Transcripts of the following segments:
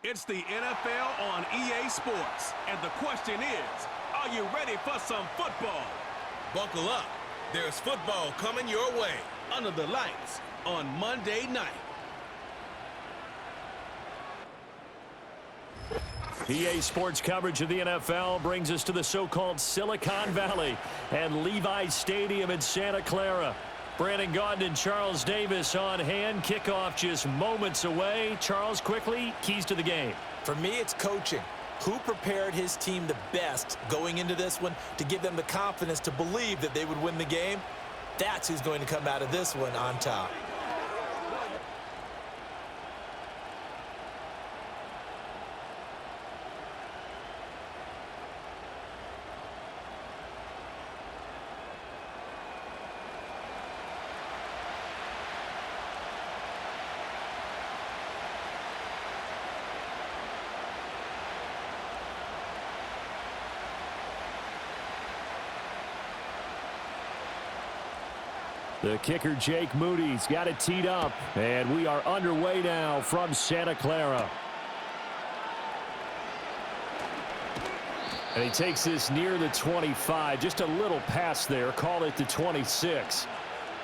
It's the NFL on EA Sports, and the question is, are you ready for some football? Buckle up. There's football coming your way under the lights on Monday night. EA Sports coverage of the NFL brings us to the so-called Silicon Valley and Levi's Stadium in Santa Clara. Brandon Gaudin and Charles Davis on hand. Kickoff just moments away. Charles, quickly, keys to the game. For me, it's coaching. Who prepared his team the best going into this one to give them the confidence to believe that they would win the game? That's who's going to come out of this one on top. The kicker, Jake Moody's got it teed up, and we are underway now from Santa Clara. And he takes this near the 25, just a little pass there, call it the 26.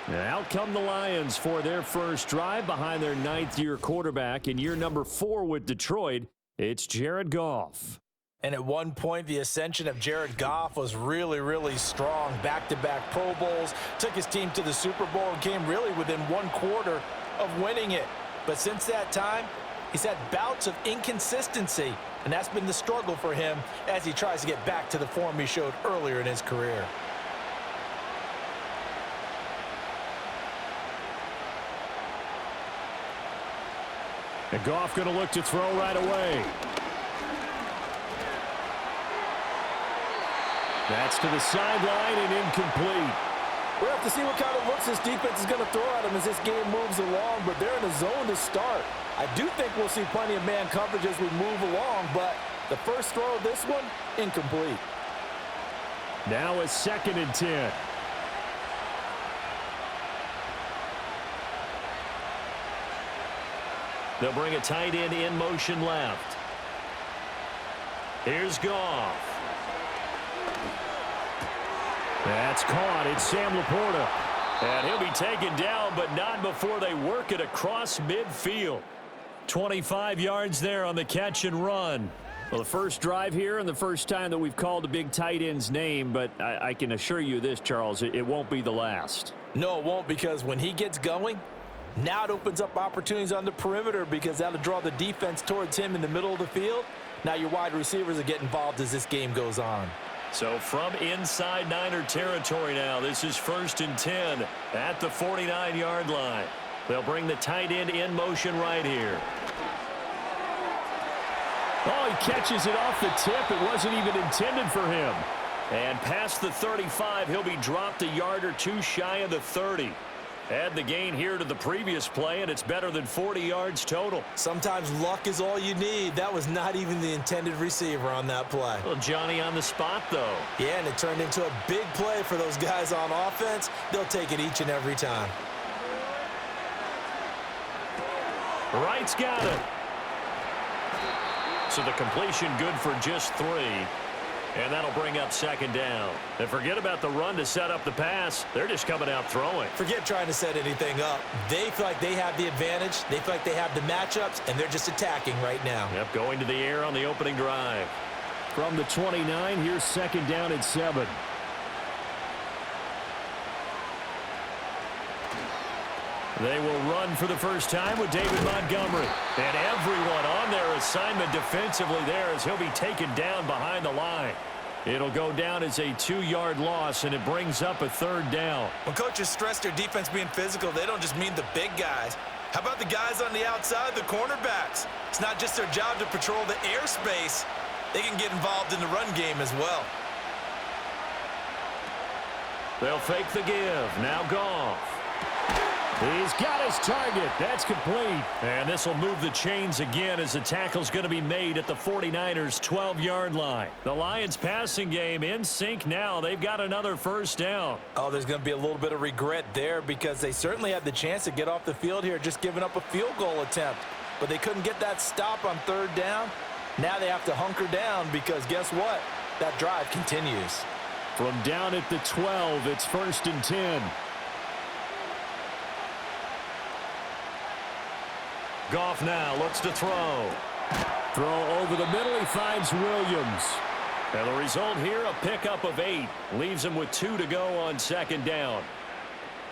And out come the Lions for their first drive behind their ninth-year quarterback in year number 4 with Detroit. It's Jared Goff. And at one point, the ascension of Jared Goff was really, really strong. Back-to-back Pro Bowls, took his team to the Super Bowl and came really within 1/4 of winning it. But since that time, he's had bouts of inconsistency, and that's been the struggle for him as he tries to get back to the form he showed earlier in his career. And Goff going to look to throw right away. That's to the sideline and incomplete. We'll have to see what kind of looks this defense is going to throw at him as this game moves along, but they're in a zone to start. I do think we'll see plenty of man coverage as we move along, but the first throw of this one, incomplete. Now a 2nd and 10. They'll bring a tight end in motion left. Here's Goff. That's caught. It's Sam Laporta. And he'll be taken down, but not before they work it across midfield. 25 yards there on the catch and run. Well, the first drive here and the first time that we've called a big tight end's name, but I can assure you this, Charles, it won't be the last. No, it won't, because when he gets going, now it opens up opportunities on the perimeter because that'll draw the defense towards him in the middle of the field. Now your wide receivers will get involved as this game goes on. So from inside Niner territory now, this is 1st and 10 at the 49-yard line. They'll bring the tight end in motion right here. Oh, he catches it off the tip. It wasn't even intended for him. And past the 35, he'll be dropped a yard or two shy of the 30. Add the gain here to the previous play, and it's better than 40 yards total. Sometimes luck is all you need. That was not even the intended receiver on that play. Well, Johnny on the spot, though. Yeah, and it turned into a big play for those guys on offense. They'll take it each and every time. Wright's got it. So the completion good for just 3. And that'll bring up 2nd down. And forget about the run to set up the pass. They're just coming out throwing. Forget trying to set anything up. They feel like they have the advantage. They feel like they have the matchups, and they're just attacking right now. Yep, going to the air on the opening drive. From the 29, here's 2nd down and 7. They will run for the first time with David Montgomery. And everyone on their assignment defensively there as he'll be taken down behind the line. It'll go down as a 2-yard loss, and it brings up a 3rd down. When coaches stress their defense being physical, they don't just mean the big guys. How about the guys on the outside, the cornerbacks? It's not just their job to patrol the airspace. They can get involved in the run game as well. They'll fake the give. Now Goff. He's got his target. That's complete. And this will move the chains again as the tackle's going to be made at the 49ers' 12-yard line. The Lions passing game in sync now. They've got another first down. Oh, there's going to be a little bit of regret there because they certainly had the chance to get off the field here, just giving up a field goal attempt. but they couldn't get that stop on third down. Now they have to hunker down because guess what? That drive continues. From down at the 12, it's 1st and 10. Goff now looks to throw. Throw over the middle. He finds Williams. And the result here, a pickup of 8. Leaves him with 2 to go on 2nd down.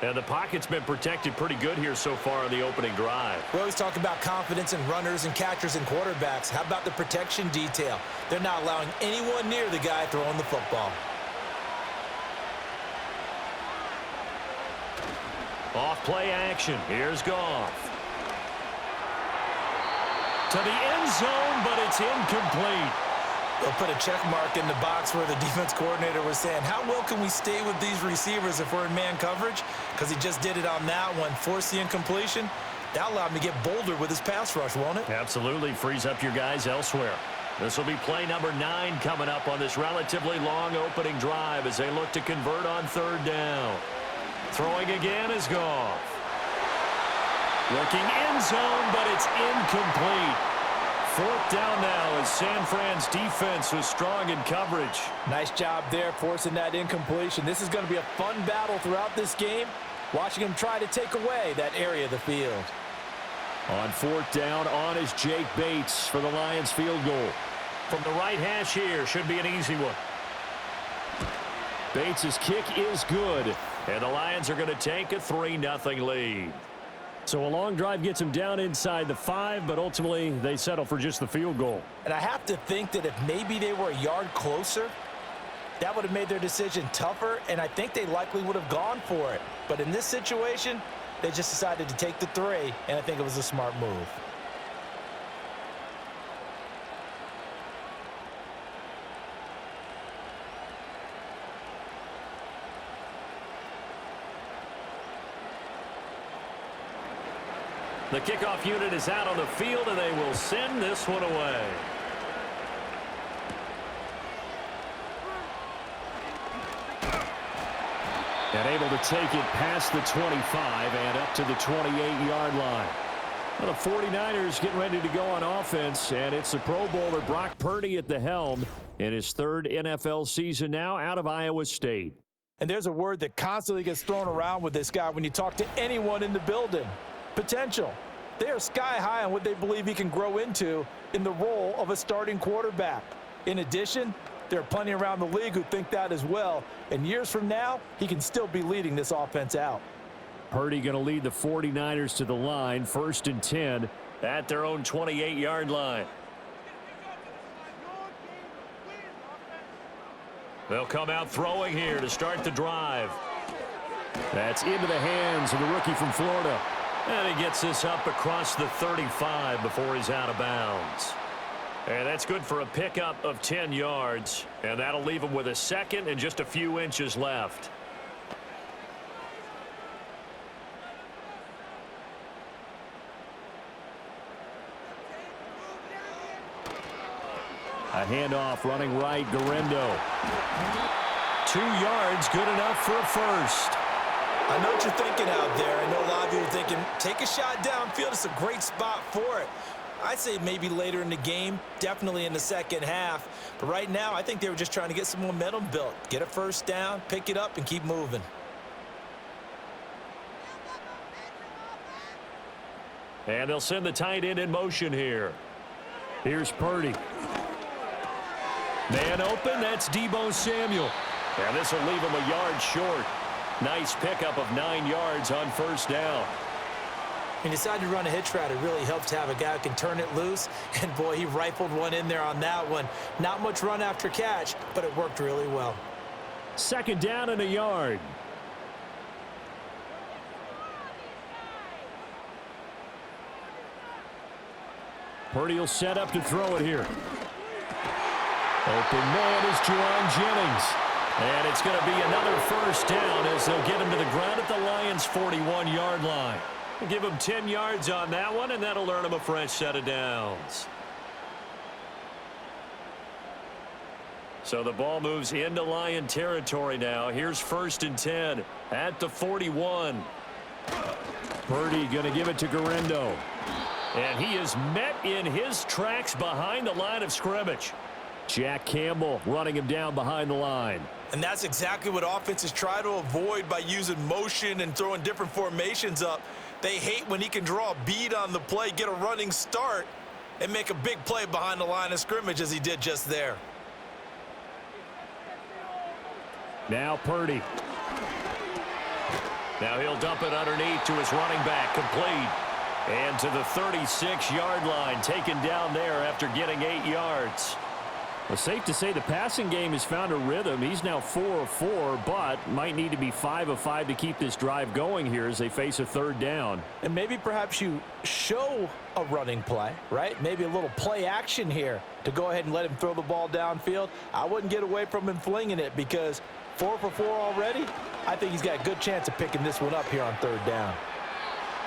And the pocket's been protected pretty good here so far on the opening drive. We always talk about confidence in runners and catchers and quarterbacks. How about the protection detail? They're not allowing anyone near the guy throwing the football. Off play action. Here's Goff. To the end zone, but it's incomplete. They'll put a check mark in the box where the defense coordinator was saying, how well can we stay with these receivers if we're in man coverage? Because he just did it on that one, forced the incompletion. That allowed him to get bolder with his pass rush, won't it? Absolutely. Frees up your guys elsewhere. This will be play number 9 coming up on this relatively long opening drive as they look to convert on 3rd down. Throwing again is Goff. Looking end zone, but it's incomplete. 4th down now as San Fran's defense was strong in coverage. Nice job there forcing that incompletion. This is going to be a fun battle throughout this game. Watching him try to take away that area of the field. On 4th down, on is Jake Bates for the Lions field goal. From the right hash here, should be an easy one. Bates' kick is good, and the Lions are going to take a 3-0 lead. So a long drive gets them down inside the 5, but ultimately they settle for just the field goal. And I have to think that if maybe they were a yard closer, that would have made their decision tougher, and I think they likely would have gone for it. But in this situation, they just decided to take the 3, and I think it was a smart move. The kickoff unit is out on the field, and they will send this one away. And able to take it past the 25 and up to the 28-yard line. Well, the 49ers getting ready to go on offense, and it's the Pro Bowler Brock Purdy at the helm in his 3rd NFL season now out of Iowa State. And there's a word that constantly gets thrown around with this guy when you talk to anyone in the building. Potential. They are sky high on what they believe he can grow into in the role of a starting quarterback. In addition, there are plenty around the league who think that as well. And years from now, he can still be leading this offense out. Purdy going to lead the 49ers to the line, 1st and 10 at their own 28-yard line. They'll come out throwing here to start the drive. That's into the hands of the rookie from Florida. And he gets this up across the 35 before he's out of bounds. And that's good for a pickup of 10 yards. And that'll leave him with a 2nd and just a few inches left. A handoff running right, Garendo. 2 yards, good enough for a first. I know what you're thinking out there. I know a lot of you are thinking, take a shot downfield. It's a great spot for it. I'd say maybe later in the game, definitely in the second half. But right now, I think they were just trying to get some momentum built. Get a first down, pick it up, and keep moving. And they'll send the tight end in motion here. Here's Purdy. Man open, that's Deebo Samuel. And this will leave him a yard short. Nice pickup of 9 yards on first down. He decided to run a hitch route. It really helps to have a guy who can turn it loose. And, boy, he rifled one in there on that one. Not much run after catch, but it worked really well. 2nd down and a yard. Purdy will set up to throw it here. Open man is Juwan Jennings. And it's going to be another first down as they'll get him to the ground at the Lions' 41-yard line. Give him 10 yards on that one, and that'll earn him a fresh set of downs. So the ball moves into Lion territory now. Here's 1st and 10 at the 41. Purdy going to give it to Garendo. And he is met in his tracks behind the line of scrimmage. Jack Campbell running him down behind the line. And that's exactly what offenses try to avoid by using motion and throwing different formations up. They hate when he can draw a bead on the play, get a running start, and make a big play behind the line of scrimmage as he did just there. Now Purdy. Now he'll dump it underneath to his running back, complete. And to the 36-yard line, taken down there after getting 8 yards. Well, safe to say the passing game has found a rhythm. He's now 4 of 4, but might need to be 5 of 5 to keep this drive going here as they face a third down. And maybe perhaps you show a running play, right? Maybe a little play action here to go ahead and let him throw the ball downfield. I wouldn't get away from him flinging it because 4 for 4 already. I think he's got a good chance of picking this one up here on third down.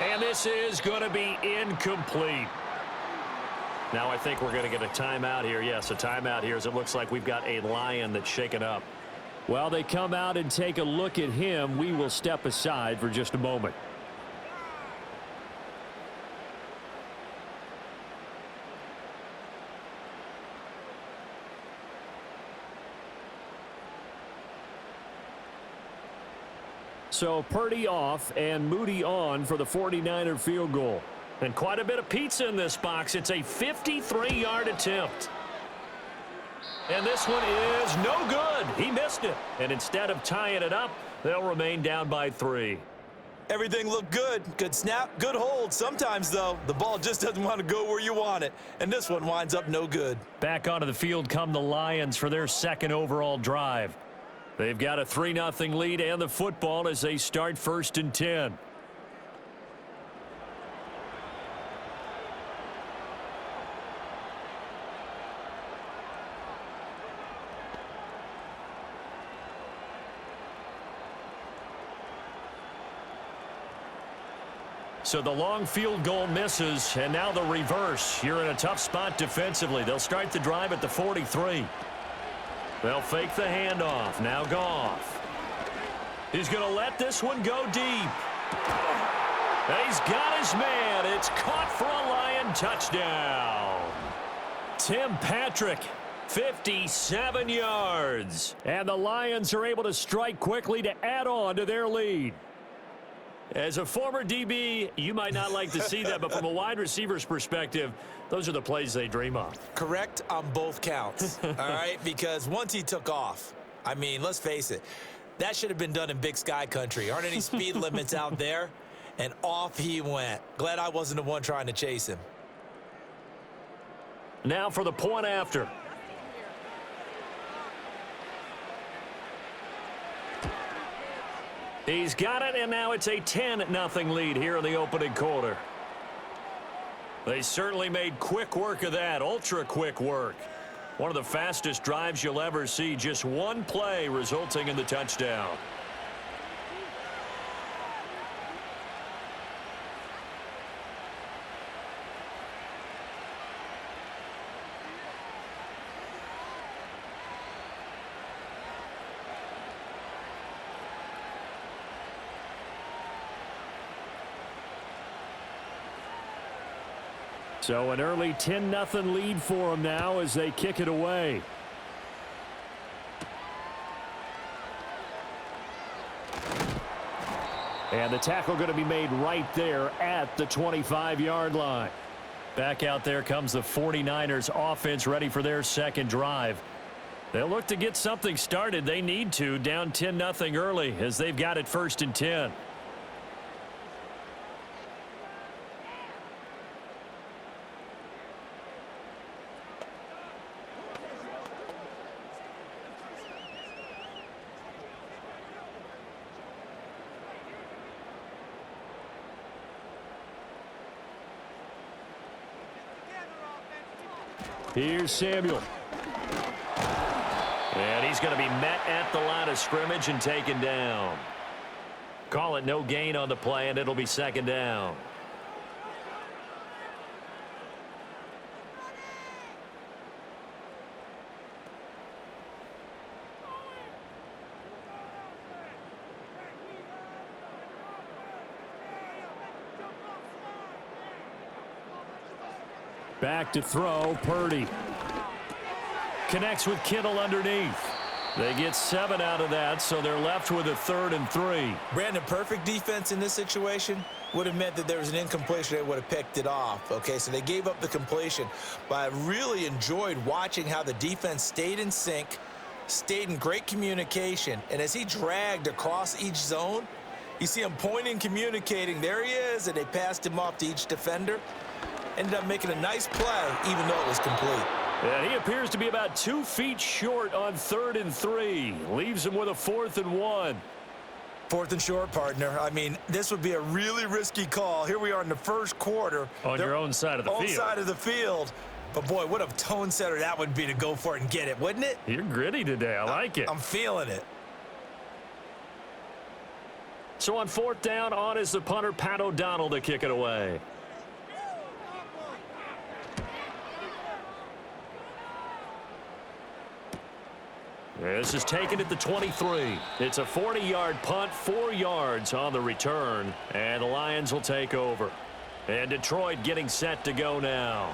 And this is going to be incomplete. Now I think we're going to get a timeout here. Yes, a timeout here as it looks like we've got a Lion that's shaken up. While they come out and take a look at him, we will step aside for just a moment. So Purdy off and Moody on for the 49er field goal. And quite a bit of pizza in this box. It's a 53-yard attempt. And this one is no good. He missed it. And instead of tying it up, they'll remain down by 3. Everything looked good. Good snap, good hold. Sometimes, though, the ball just doesn't want to go where you want it. And this one winds up no good. Back onto the field come the Lions for their second overall drive. They've got a 3-0 lead and the football as they start 1st and 10. So the long field goal misses, and now the reverse. You're in a tough spot defensively. They'll start the drive at the 43. They'll fake the handoff. Now Goff. He's going to let this one go deep. And he's got his man. It's caught for a Lion touchdown. Tim Patrick, 57 yards. And the Lions are able to strike quickly to add on to their lead. As a former DB, you might not like to see that, but from a wide receiver's perspective, those are the plays they dream of. Correct on both counts, all right? Because once he took off, I mean, let's face it, that should have been done in Big Sky country. Aren't any speed limits out there? And off he went. Glad I wasn't the one trying to chase him. Now for the point after. He's got it, and now it's a 10-0 lead here in the opening quarter. They certainly made quick work of that, ultra-quick work. One of the fastest drives you'll ever see, just one play resulting in the touchdown. So an early 10-0 lead for them now as they kick it away. And the tackle going to be made right there at the 25-yard line. Back out there comes the 49ers offense ready for their second drive. They'll look to get something started. They need to, down 10-0 early as they've got it 1st and 10. Here's Samuel. And he's going to be met at the line of scrimmage and taken down. Call it no gain on the play, and it'll be 2nd down. Back to throw, Purdy. Connects with Kittle underneath. They get 7 out of that, so they're left with a 3rd and 3. Brandon, perfect defense in this situation would have meant that there was an incompletion. They would have picked it off. Okay, so they gave up the completion. But I really enjoyed watching how the defense stayed in sync, stayed in great communication. And as he dragged across each zone, you see him pointing, communicating. There he is, and they passed him off to each defender. Ended up making a nice play, even though it was complete. And he appears to be about 2 feet short on 3rd and 3. Leaves him with a 4th and 1. 4th and short, partner. I mean, this would be a really risky call. Here we are in the first quarter. On your own side of the field. Own side of the field. But, boy, what a tone setter that would be to go for it and get it, wouldn't it? You're gritty today. I like it. I'm feeling it. So on 4th down, on is the punter, Pat O'Donnell, to kick it away. This is taken at the 23. It's a 40-yard punt, 4 yards on the return, and the Lions will take over. And Detroit getting set to go now.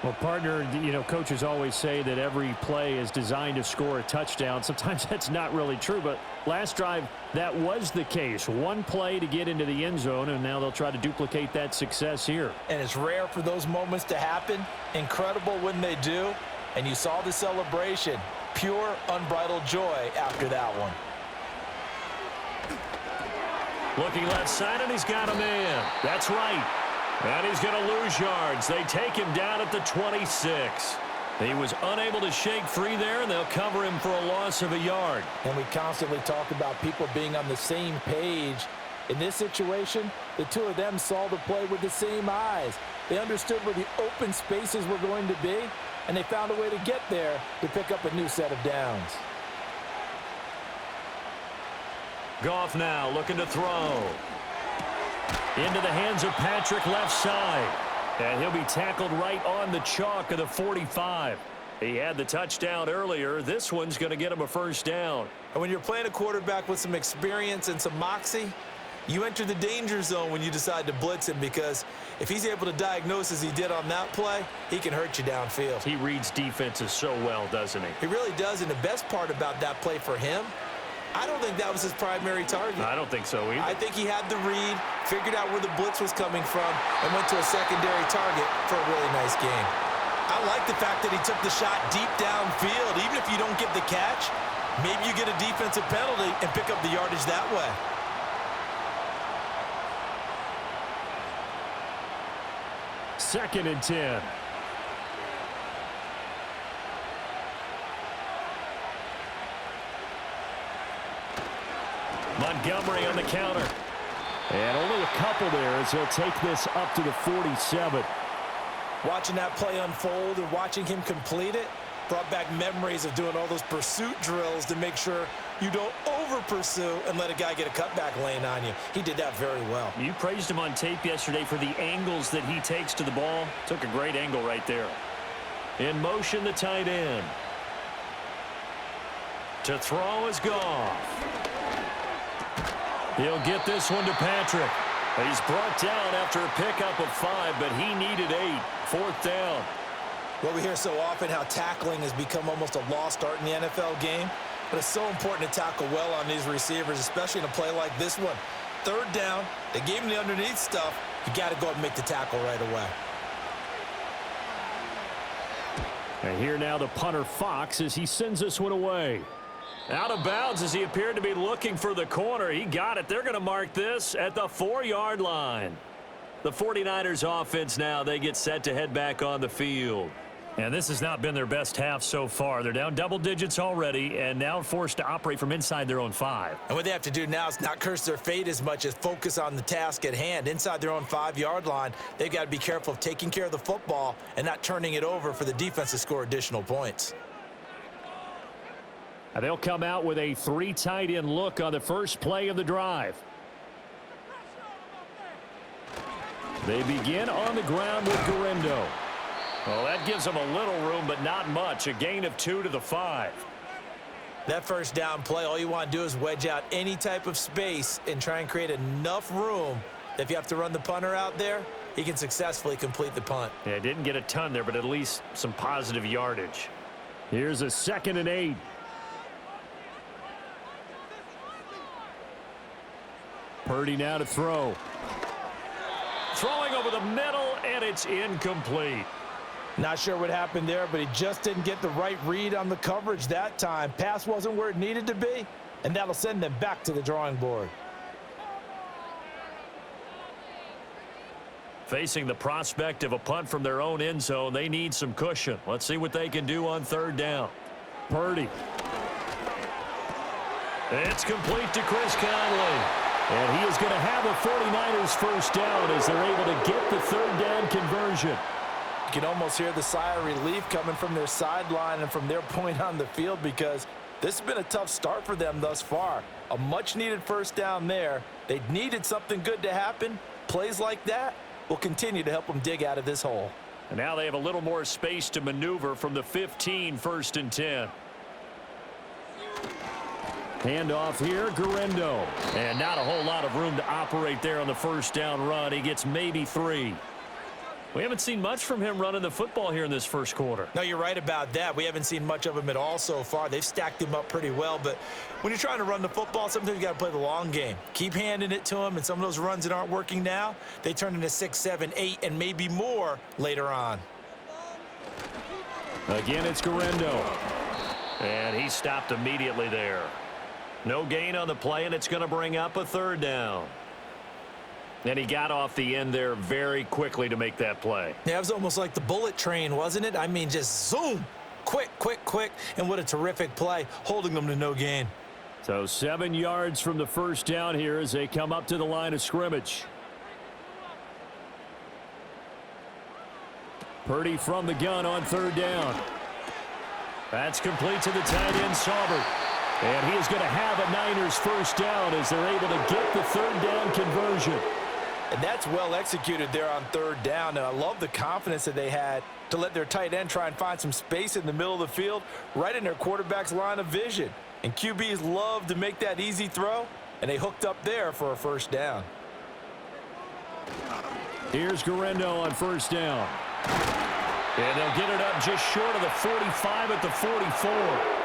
Well, partner, you know, coaches always say that every play is designed to score a touchdown. Sometimes that's not really true, but last drive, that was the case. One play to get into the end zone, and now they'll try to duplicate that success here. And it's rare for those moments to happen. Incredible when they do. And you saw the celebration. Pure, unbridled joy after that one. Looking left side, and he's got a man. That's right. And he's going to lose yards. They take him down at the 26. He was unable to shake free there, and they'll cover him for a loss of a yard. And we constantly talk about people being on the same page. In this situation, the two of them saw the play with the same eyes. They understood where the open spaces were going to be, and they found a way to get there to pick up a new set of downs. Goff now looking to throw. Into the hands of Patrick left side. And he'll be tackled right on the chalk of the 45. He had the touchdown earlier. This one's going to get him a 1st down. And when you're playing a quarterback with some experience and some moxie, you enter the danger zone when you decide to blitz him, because if he's able to diagnose as he did on that play, he can hurt you downfield. He reads defenses so well, doesn't he? He really does, and the best part about that play for him, I don't think that was his primary target. I don't think so either. I think he had the read, figured out where the blitz was coming from, and went to a secondary target for a really nice game. I like the fact that he took the shot deep downfield. Even if you don't get the catch, maybe you get a defensive penalty and pick up the yardage that way. Second and 10. Montgomery on the counter. And only a couple there as he'll take this up to the 47. Watching that play unfold and watching him complete it brought back memories of doing all those pursuit drills to make sure you don't over-pursue and let a guy get a cutback lane on you. He did that very well. You praised him on tape yesterday for the angles that he takes to the ball. Took a great angle right there. In motion, the tight end. To throw is Goff. He'll get this one to Patrick. He's brought down after a pickup of 5, but he needed 8. 4th down. Well, we hear so often how tackling has become almost a lost art in the NFL game, but it's so important to tackle well on these receivers, especially in a play like this one. 3rd down, they gave him the underneath stuff. You got to go up and make the tackle right away. And here now the punter Fox as he sends this one away. Out of bounds as he appeared to be looking for the corner. He got it. They're going to mark this at the 4-yard line. The 49ers offense now, they get set to head back on the field. And this has not been their best half so far. They're down double digits already and now forced to operate from inside their own 5. And what they have to do now is not curse their fate as much as focus on the task at hand. Inside their own 5-yard line, they've got to be careful of taking care of the football and not turning it over for the defense to score additional points. And they'll come out with a 3 tight end look on the first play of the drive. They begin on the ground with Guerrero. Well, that gives them a little room, but not much. A gain of 2 to the 5. That 1st down play, all you want to do is wedge out any type of space and try and create enough room that if you have to run the punter out there, he can successfully complete the punt. Yeah, didn't get a ton there, but at least some positive yardage. Here's a 2nd and 8. Purdy now to throw. Throwing over the middle, and it's incomplete. Not sure what happened there, but he just didn't get the right read on the coverage that time. Pass wasn't where it needed to be, and that'll send them back to the drawing board. Facing the prospect of a punt from their own end zone, they need some cushion. Let's see what they can do on 3rd down. Purdy. It's complete to Chris Conley. And he is going to have a 49ers first down as they're able to get the 3rd down conversion. You can almost hear the sigh of relief coming from their sideline and from their point on the field, because this has been a tough start for them thus far. A much-needed first down there. They needed something good to happen. Plays like that will continue to help them dig out of this hole. And now they have a little more space to maneuver from the 15, 1st and 10. Handoff here, Guerrero. And not a whole lot of room to operate there on the first down run. He gets maybe 3. We haven't seen much from him running the football here in this first quarter. No, you're right about that. We haven't seen much of him at all so far. They've stacked him up pretty well, but when you're trying to run the football, sometimes you got to play the long game. Keep handing it to him, and some of those runs that aren't working now, they turn into 6, 7, 8, and maybe more later on. Again, it's Guerrero. And he stopped immediately there. No gain on the play, and it's going to bring up a 3rd down. And he got off the end there very quickly to make that play. Yeah, it was almost like the bullet train, wasn't it? I mean, just zoom. Quick, quick, quick. And what a terrific play, holding them to no gain. So 7 yards from the first down here as they come up to the line of scrimmage. Purdy from the gun on 3rd down. That's complete to the tight end, Saubert. And he is going to have a Niners first down as they're able to get the 3rd down conversion. And that's well executed there on 3rd down. And I love the confidence that they had to let their tight end try and find some space in the middle of the field, right in their quarterback's line of vision. And QBs love to make that easy throw, and they hooked up there for a first down. Here's Guerrero on 1st down. And they'll get it up just short of the 45 at the 44.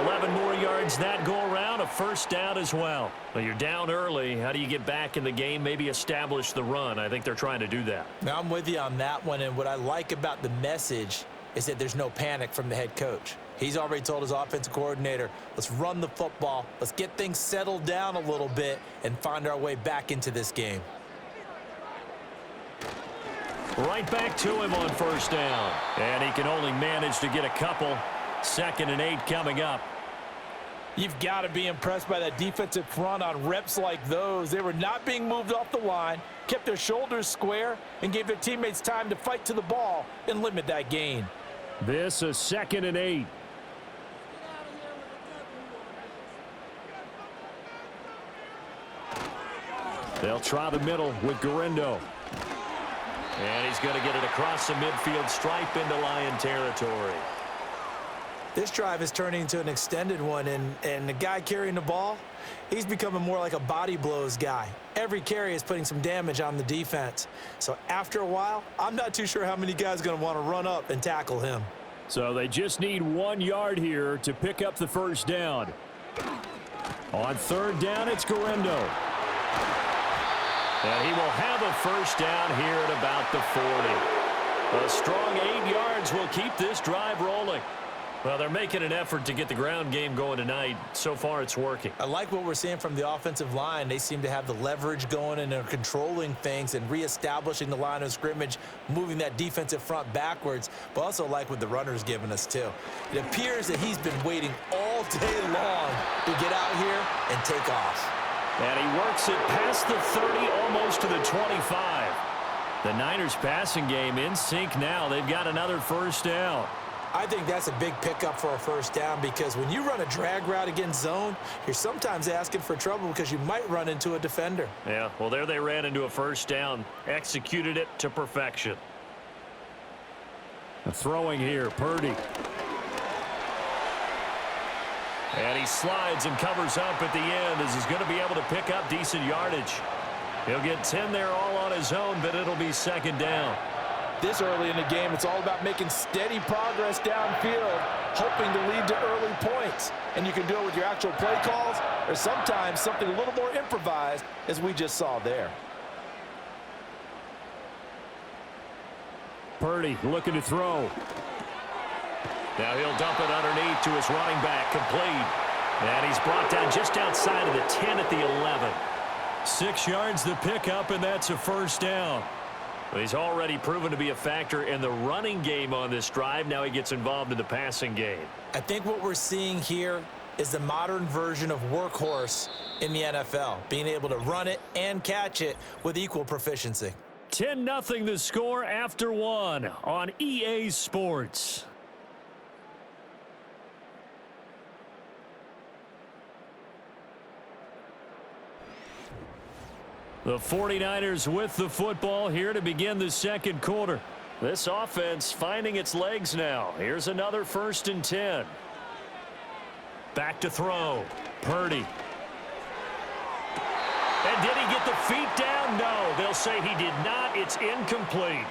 11 more yards that go around, a first down as well. Well, you're down early. How do you get back in the game, maybe establish the run? I think they're trying to do that. Now, I'm with you on that one, and what I like about the message is that there's no panic from the head coach. He's already told his offensive coordinator, let's run the football, let's get things settled down a little bit and find our way back into this game. Right back to him on 1st down. And he can only manage to get a couple. 2nd and 8 coming up. You've got to be impressed by that defensive front on reps like those. They were not being moved off the line, kept their shoulders square, and gave their teammates time to fight to the ball and limit that gain. This is 2nd and 8. They'll try the middle with Guerrero. And he's going to get it across the midfield stripe into Lion territory. This drive is turning into an extended one, and the guy carrying the ball, he's becoming more like a body blows guy. Every carry is putting some damage on the defense. So after a while, I'm not too sure how many guys are going to want to run up and tackle him. So they just need 1 yard here to pick up the first down. On 3rd down, it's Guerrero. And he will have a first down here at about the 40. A strong 8 yards will keep this drive rolling. Well, they're making an effort to get the ground game going tonight. So far, it's working. I like what we're seeing from the offensive line. They seem to have the leverage going, and they're controlling things and reestablishing the line of scrimmage, moving that defensive front backwards, but also like what the runner's giving us, too. It appears that he's been waiting all day long to get out here and take off. And he works it past the 30, almost to the 25. The Niners passing game in sync now. They've got another first down. I think that's a big pickup for a first down, because when you run a drag route against zone, you're sometimes asking for trouble because you might run into a defender. Yeah, well, there they ran into a first down, executed it to perfection. Throwing here, Purdy. And he slides and covers up at the end as he's going to be able to pick up decent yardage. He'll get 10 there all on his own, but it'll be second down. This early in the game, it's all about making steady progress downfield, hoping to lead to early points. And you can do it with your actual play calls or sometimes something a little more improvised, as we just saw there. Purdy looking to throw. Now he'll dump it underneath to his running back, complete. And he's brought down just outside of the 10 at the 11. 6 yards the pickup, and that's a first down. Well, he's already proven to be a factor in the running game on this drive. Now he gets involved in the passing game. I think what we're seeing here is the modern version of workhorse in the NFL, being able to run it and catch it with equal proficiency. 10-0 the score after 1 on EA Sports. The 49ers with the football here to begin the second quarter. This offense finding its legs now. Here's another 1st and 10. Back to throw. Purdy. And did he get the feet down? No, they'll say he did not. It's incomplete.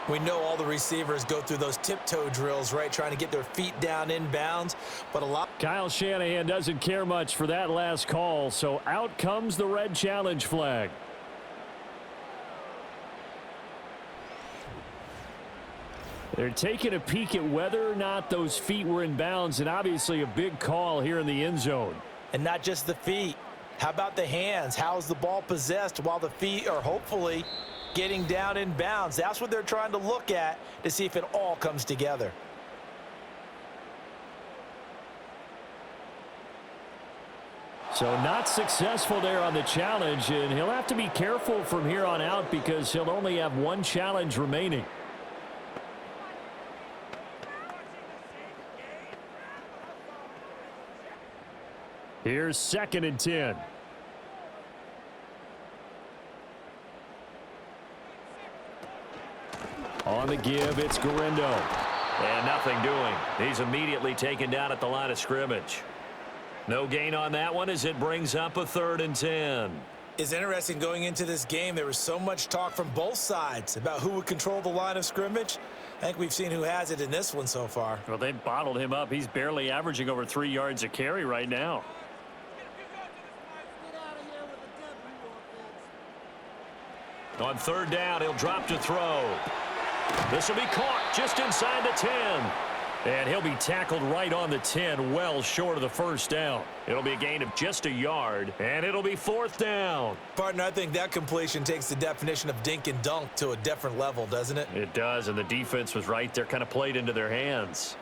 We know all the receivers go through those tiptoe drills, right, trying to get their feet down inbounds, but a lot. Kyle Shanahan doesn't care much for that last call, so out comes the red challenge flag. They're taking a peek at whether or not those feet were in bounds, and obviously a big call here in the end zone. And not just the feet. How about the hands? How is the ball possessed while the feet are hopefully getting down in bounds? That's what they're trying to look at to see if it all comes together. So not successful there on the challenge, and he'll have to be careful from here on out because he'll only have one challenge remaining. Here's 2nd and 10. On the give, it's Garindo. And nothing doing. He's immediately taken down at the line of scrimmage. No gain on that one as it brings up a 3rd and 10. It's interesting going into this game. There was so much talk from both sides about who would control the line of scrimmage. I think we've seen who has it in this one so far. Well, they bottled him up. He's barely averaging over 3 yards a carry right now. On 3rd down, he'll drop to throw. This will be caught just inside the 10. And he'll be tackled right on the 10, well short of the first down. It'll be a gain of just a yard, and it'll be 4th down. Partner, I think that completion takes the definition of dink and dunk to a different level, doesn't it? It does, and the defense was right there, kind of played into their hands.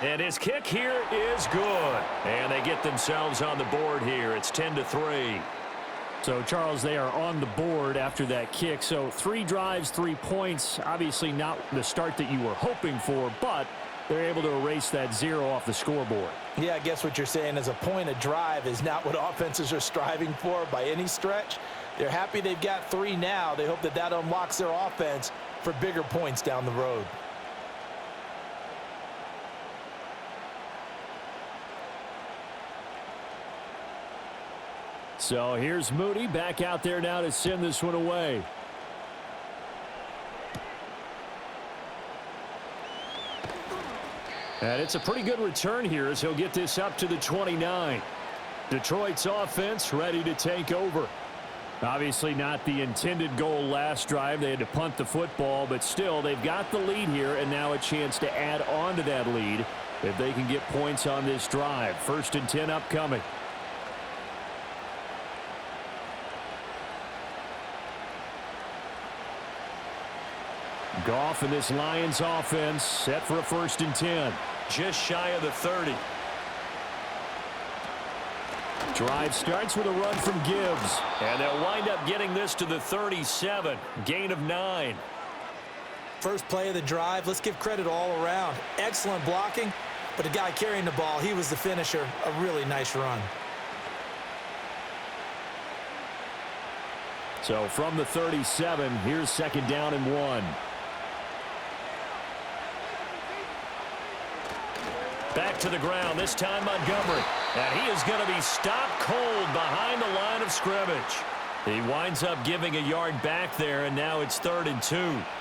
And his kick here is good. And they get themselves on the board here. It's 10-3. So, Charles, they are on the board after that kick. So 3 drives, 3 points. Obviously not the start that you were hoping for, but they're able to erase that 0 off the scoreboard. Yeah, I guess what you're saying is a point a drive is not what offenses are striving for by any stretch. They're happy they've got 3 now. They hope that that unlocks their offense for bigger points down the road. So here's Moody back out there now to send this one away. And it's a pretty good return here as he'll get this up to the 29. Detroit's offense ready to take over. Obviously not the intended goal last drive. They had to punt the football, but still they've got the lead here and now a chance to add on to that lead if they can get points on this drive. 1st and 10 upcoming. Goff and this Lions offense set for a 1st and 10. Just shy of the 30. Drive starts with a run from Gibbs. And they'll wind up getting this to the 37. Gain of 9. First play of the drive, let's give credit all around. Excellent blocking, but the guy carrying the ball, he was the finisher. A really nice run. So from the 37, here's 2nd down and 1. Back to the ground, this time Montgomery. And he is going to be stopped cold behind the line of scrimmage. He winds up giving a yard back there, and now it's 3rd and 2.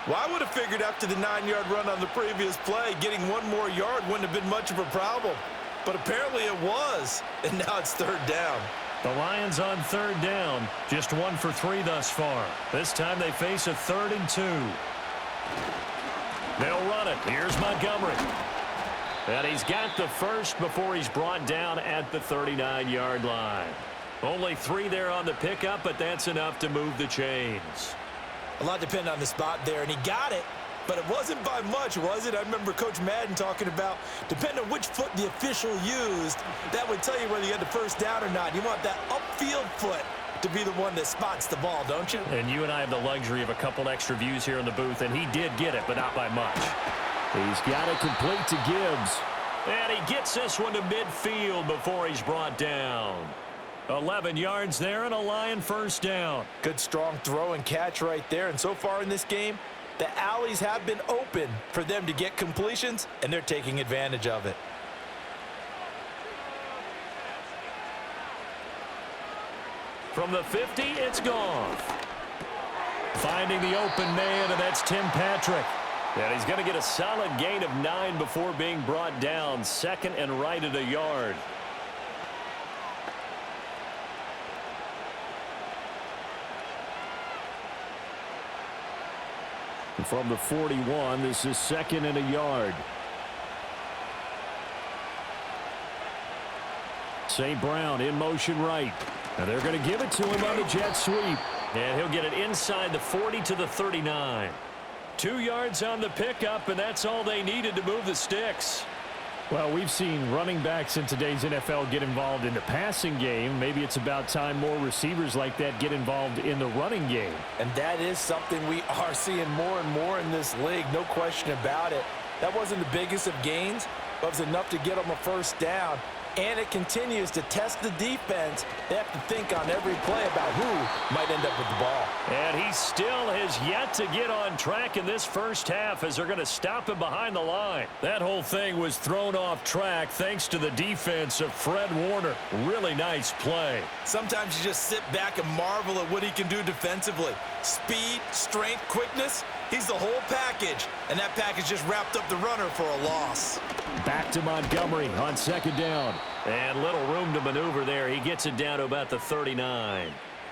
Well, I would have figured after the 9-yard run on the previous play, getting one more yard wouldn't have been much of a problem. But apparently it was, and now it's 3rd down. The Lions on 3rd down, just 1 for 3 thus far. This time they face a 3rd and 2. They'll run it. Here's Montgomery. And he's got the first before he's brought down at the 39-yard line. Only 3 there on the pickup, but that's enough to move the chains. A lot depended on the spot there, and he got it, but it wasn't by much, was it? I remember Coach Madden talking about, depending on which foot the official used, that would tell you whether you had the first down or not. You want that upfield foot to be the one that spots the ball, don't you? And you and I have the luxury of a couple extra views here in the booth, and he did get it, but not by much. He's got it complete to Gibbs. And he gets this one to midfield before he's brought down. 11 yards there and a Lion first down. Good strong throw and catch right there. And so far in this game, the alleys have been open for them to get completions, and they're taking advantage of it. From the 50, it's gone. Finding the open man, and that's Tim Patrick. And he's going to get a solid gain of 9 before being brought down. 2nd and right at a yard. From the 41, this is 2nd and a yard. St. Brown in motion right. And they're going to give it to him on the jet sweep. And he'll get it inside the 40 to the 39. 2 yards on the pickup, and that's all they needed to move the sticks. Well, we've seen running backs in today's NFL get involved in the passing game. Maybe it's about time more receivers like that get involved in the running game. And that is something we are seeing more and more in this league, no question about it. That wasn't the biggest of gains, but it was enough to get them a first down. And it continues to test the defense. They have to think on every play about who might end up with the ball. And he still has yet to get on track in this first half as they're going to stop him behind the line. That whole thing was thrown off track thanks to the defense of Fred Warner. Really nice play. Sometimes you just sit back and marvel at what he can do defensively. Speed, strength, quickness. He's the whole package, and that package just wrapped up the runner for a loss. Back to Montgomery on 2nd down. And little room to maneuver there. He gets it down to about the 39.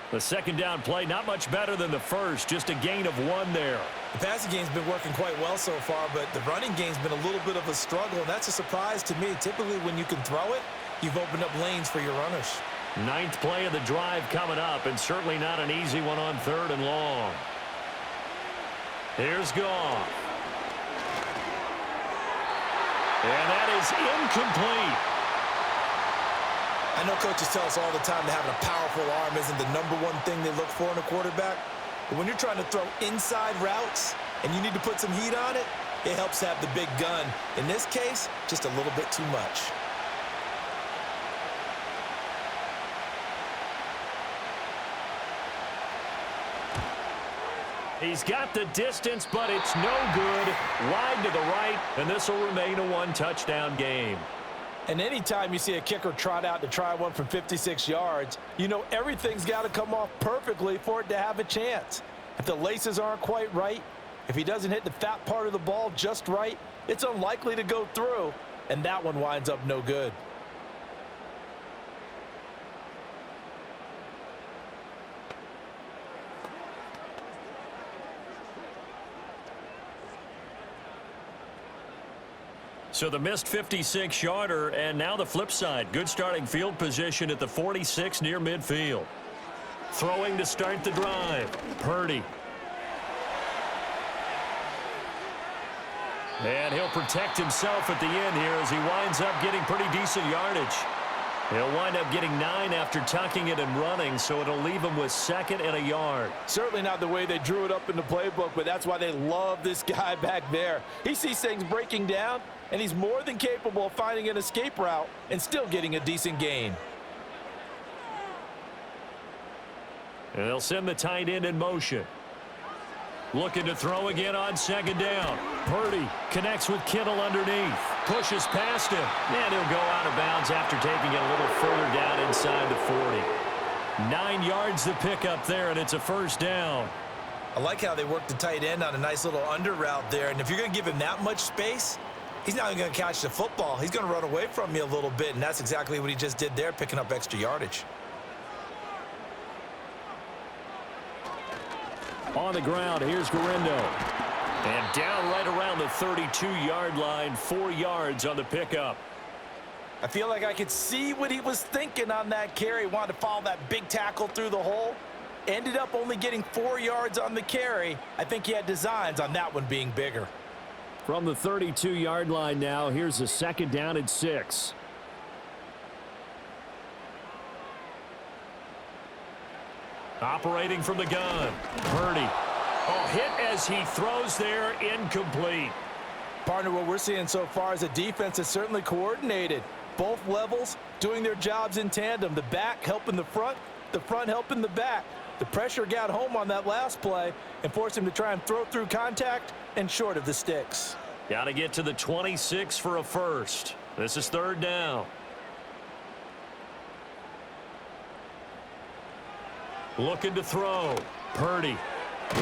The 2nd down play, not much better than the first, just a gain of 1 there. The passing game's been working quite well so far, but the running game's been a little bit of a struggle, and that's a surprise to me. Typically, when you can throw it, you've opened up lanes for your runners. 9th play of the drive coming up, and certainly not an easy one on 3rd and long. Here's Goff. And that is incomplete. I know coaches tell us all the time that having a powerful arm isn't the #1 thing they look for in a quarterback. But when you're trying to throw inside routes and you need to put some heat on it, it helps have the big gun. In this case, just a little bit too much. He's got the distance, but it's no good. Wide to the right, and this will remain a 1-touchdown game. And anytime you see a kicker trot out to try one from 56 yards, you know everything's got to come off perfectly for it to have a chance. If the laces aren't quite right, if he doesn't hit the fat part of the ball just right, it's unlikely to go through, and that one winds up no good. So the missed 56-yarder, and now the flip side. Good starting field position at the 46 near midfield. Throwing to start the drive. Purdy. And he'll protect himself at the end here as he winds up getting pretty decent yardage. He'll wind up getting 9 after tucking it and running, so it'll leave him with 2nd and a yard. Certainly not the way they drew it up in the playbook, but that's why they love this guy back there. He sees things breaking down, and he's more than capable of finding an escape route and still getting a decent gain. And they'll send the tight end in motion. Looking to throw again on second down. Purdy connects with Kittle underneath. Pushes past him. And he'll go out of bounds after taking it a little further down inside the 40. 9 yards to pick up there, and it's a first down. I like how they worked the tight end on a nice little under route there. And if you're going to give him that much space, he's not going to catch the football. He's going to run away from you a little bit, and that's exactly what he just did there, picking up extra yardage. On the ground, here's Guerrero. And down right around the 32-yard line, 4 yards on the pickup. I feel like I could see what he was thinking on that carry. Wanted to follow that big tackle through the hole. Ended up only getting 4 yards on the carry. I think he had designs on that one being bigger. From the 32-yard line now, here's a second down and 6. Operating from the gun, Purdy. Oh, hit as he throws there, incomplete. Partner, what we're seeing so far is a defense that's certainly coordinated. Both levels doing their jobs in tandem. The back helping the front helping the back. The pressure got home on that last play and forced him to try and throw through contact and short of the sticks. Got to get to the 26 for a first. This is third down. Looking to throw. Purdy.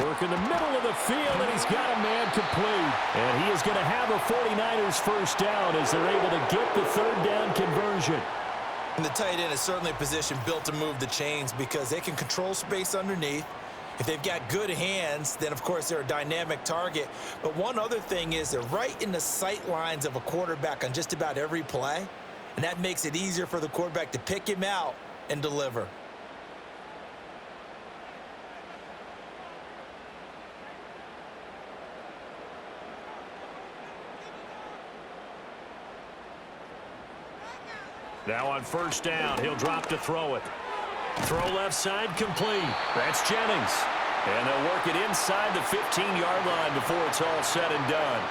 Work in the middle of the field, and he's got a man complete. And he is going to have a 49ers first down as they're able to get the third down conversion. And the tight end is certainly a position built to move the chains because they can control space underneath. If they've got good hands, then, of course, they're a dynamic target. But one other thing is they're right in the sight lines of a quarterback on just about every play, and that makes it easier for the quarterback to pick him out and deliver. Now on first down, he'll drop to throw it. Throw left side complete. That's Jennings. And they'll work it inside the 15-yard line before it's all said and done.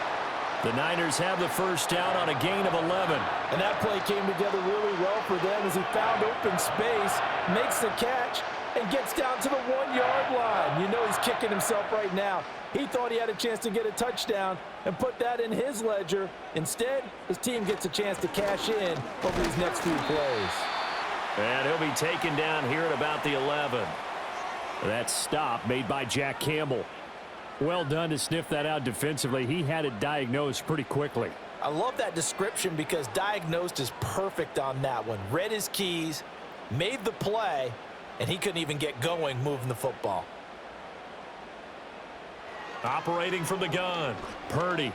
The Niners have the first down on a gain of 11. And that play came together really well for them as he found open space, makes the catch, and gets down to the 1-yard line. You know he's kicking himself right now. He thought he had a chance to get a touchdown and put that in his ledger. Instead, his team gets a chance to cash in over these next few plays. And he'll be taken down here at about the 11. That stop made by Jack Campbell. Well done to sniff that out defensively. He had it diagnosed pretty quickly. I love that description because diagnosed is perfect on that one. Read his keys, made the play, and he couldn't even get going moving the football. Operating from the gun, Purdy.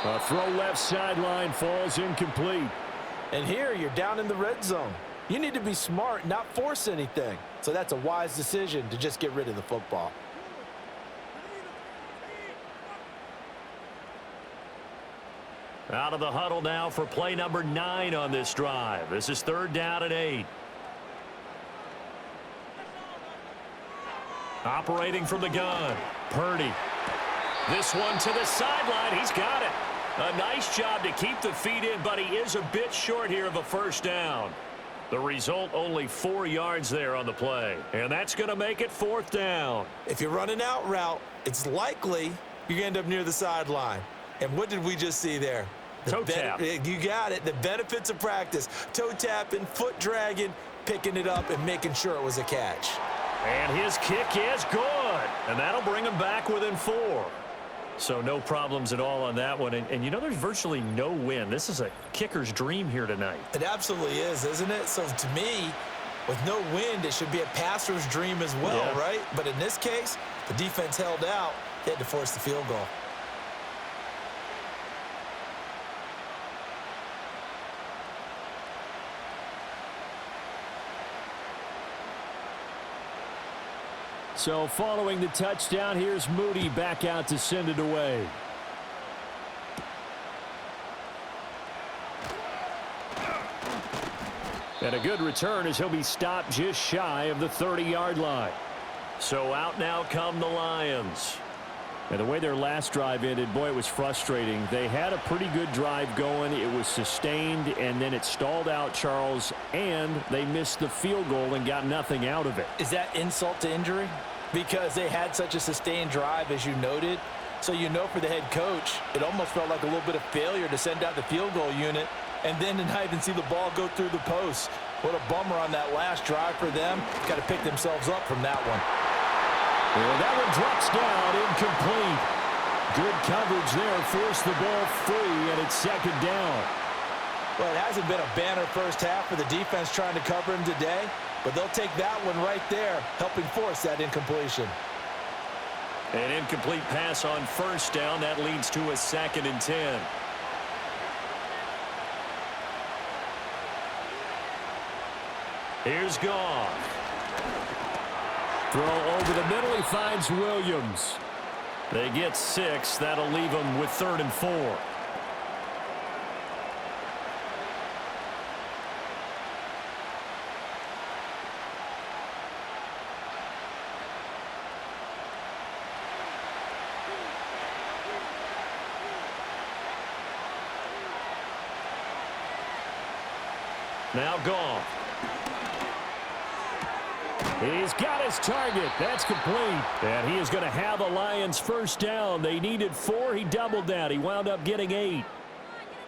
A throw left sideline falls incomplete. And here you're down in the red zone. You need to be smart, not force anything. So that's a wise decision to just get rid of the football. Out of the huddle now for play number 9 on this drive. This is third down and 8. Operating from the gun, Purdy. This one to the sideline. He's got it. A nice job to keep the feet in, but he is a bit short here of a first down. The result, only 4 yards there on the play. And that's going to make it fourth down. If you're running out route, it's likely you're going to end up near the sideline. And what did we just see there? Toe tap. You got it. The benefits of practice. Toe tapping, foot dragging, picking it up, and making sure it was a catch. And his kick is good. And that'll bring him back within 4. So no problems at all on that one. And you know, there's virtually no wind. This is a kicker's dream here tonight. It absolutely is, isn't it? So to me, with no wind, it should be a passer's dream as well, Yeah. right? But in this case, the defense held out. They had to force the field goal. So following the touchdown, here's Moody back out to send it away. And a good return as he'll be stopped just shy of the 30-yard line. So out now come the Lions. And the way their last drive ended, boy, it was frustrating. They had a pretty good drive going. It was sustained, and then it stalled out, Charles, and they missed the field goal and got nothing out of it. Is that insult to injury? because they had such a sustained drive, as you noted. So you know for the head coach, it almost felt like a little bit of failure to send out the field goal unit and then to not even see the ball go through the post. What a bummer on that last drive for them. Got to pick themselves up from that one. Well, that one drops down, incomplete. Good coverage there, forced the ball free, and it's second down. Well, it hasn't been a banner first half for the defense trying to cover him today, but they'll take that one right there, helping force that incompletion. An incomplete pass on first down. That leads to a 2nd and 10. Here's Goff. Throw over the middle. He finds Williams. They get 6. That'll leave them with 3rd and 4. Now Goff. He's got his target. That's complete. And he is going to have a Lions first down. They needed 4. He doubled that. He wound up getting 8.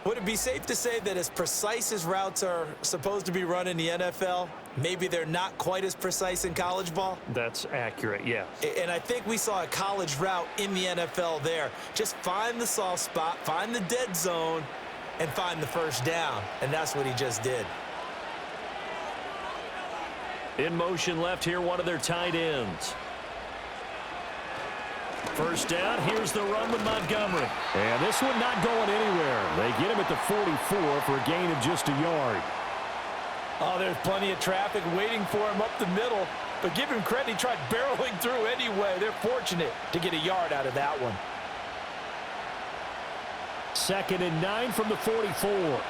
Would it be safe to say that as precise as routes are supposed to be run in the NFL, maybe they're not quite as precise in college ball? That's accurate, yeah. And I think we saw a college route in the NFL there. Just find the soft spot, find the dead zone, and find the first down. And that's what he just did. In motion left here, one of their tight ends. First down, here's the run with Montgomery. And this one not going anywhere. They get him at the 44 for a gain of just a yard. Oh, there's plenty of traffic waiting for him up the middle. But give him credit, he tried barreling through anyway. They're fortunate to get a yard out of that one. 2nd and 9 from the 44.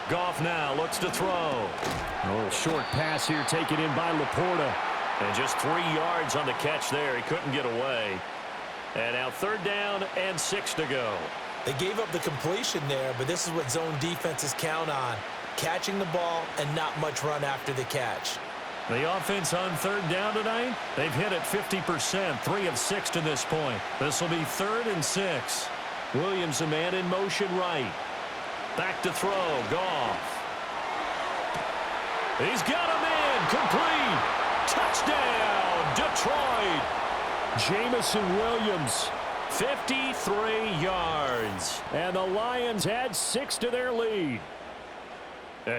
Goff now looks to throw. A little short pass here taken in by Laporta. And just 3 yards on the catch there. He couldn't get away. And now 3rd down and 6 to go. They gave up the completion there, but this is what zone defenses count on. Catching the ball and not much run after the catch. The offense on 3rd down tonight, they've hit it 50%, 3 of 6 to this point. This will be 3rd and 6. Williams, a man in motion right. Back to throw, Goff. He's got a man, complete. Touchdown, Detroit. Jamison Williams. 53 yards. And the Lions add 6 to their lead.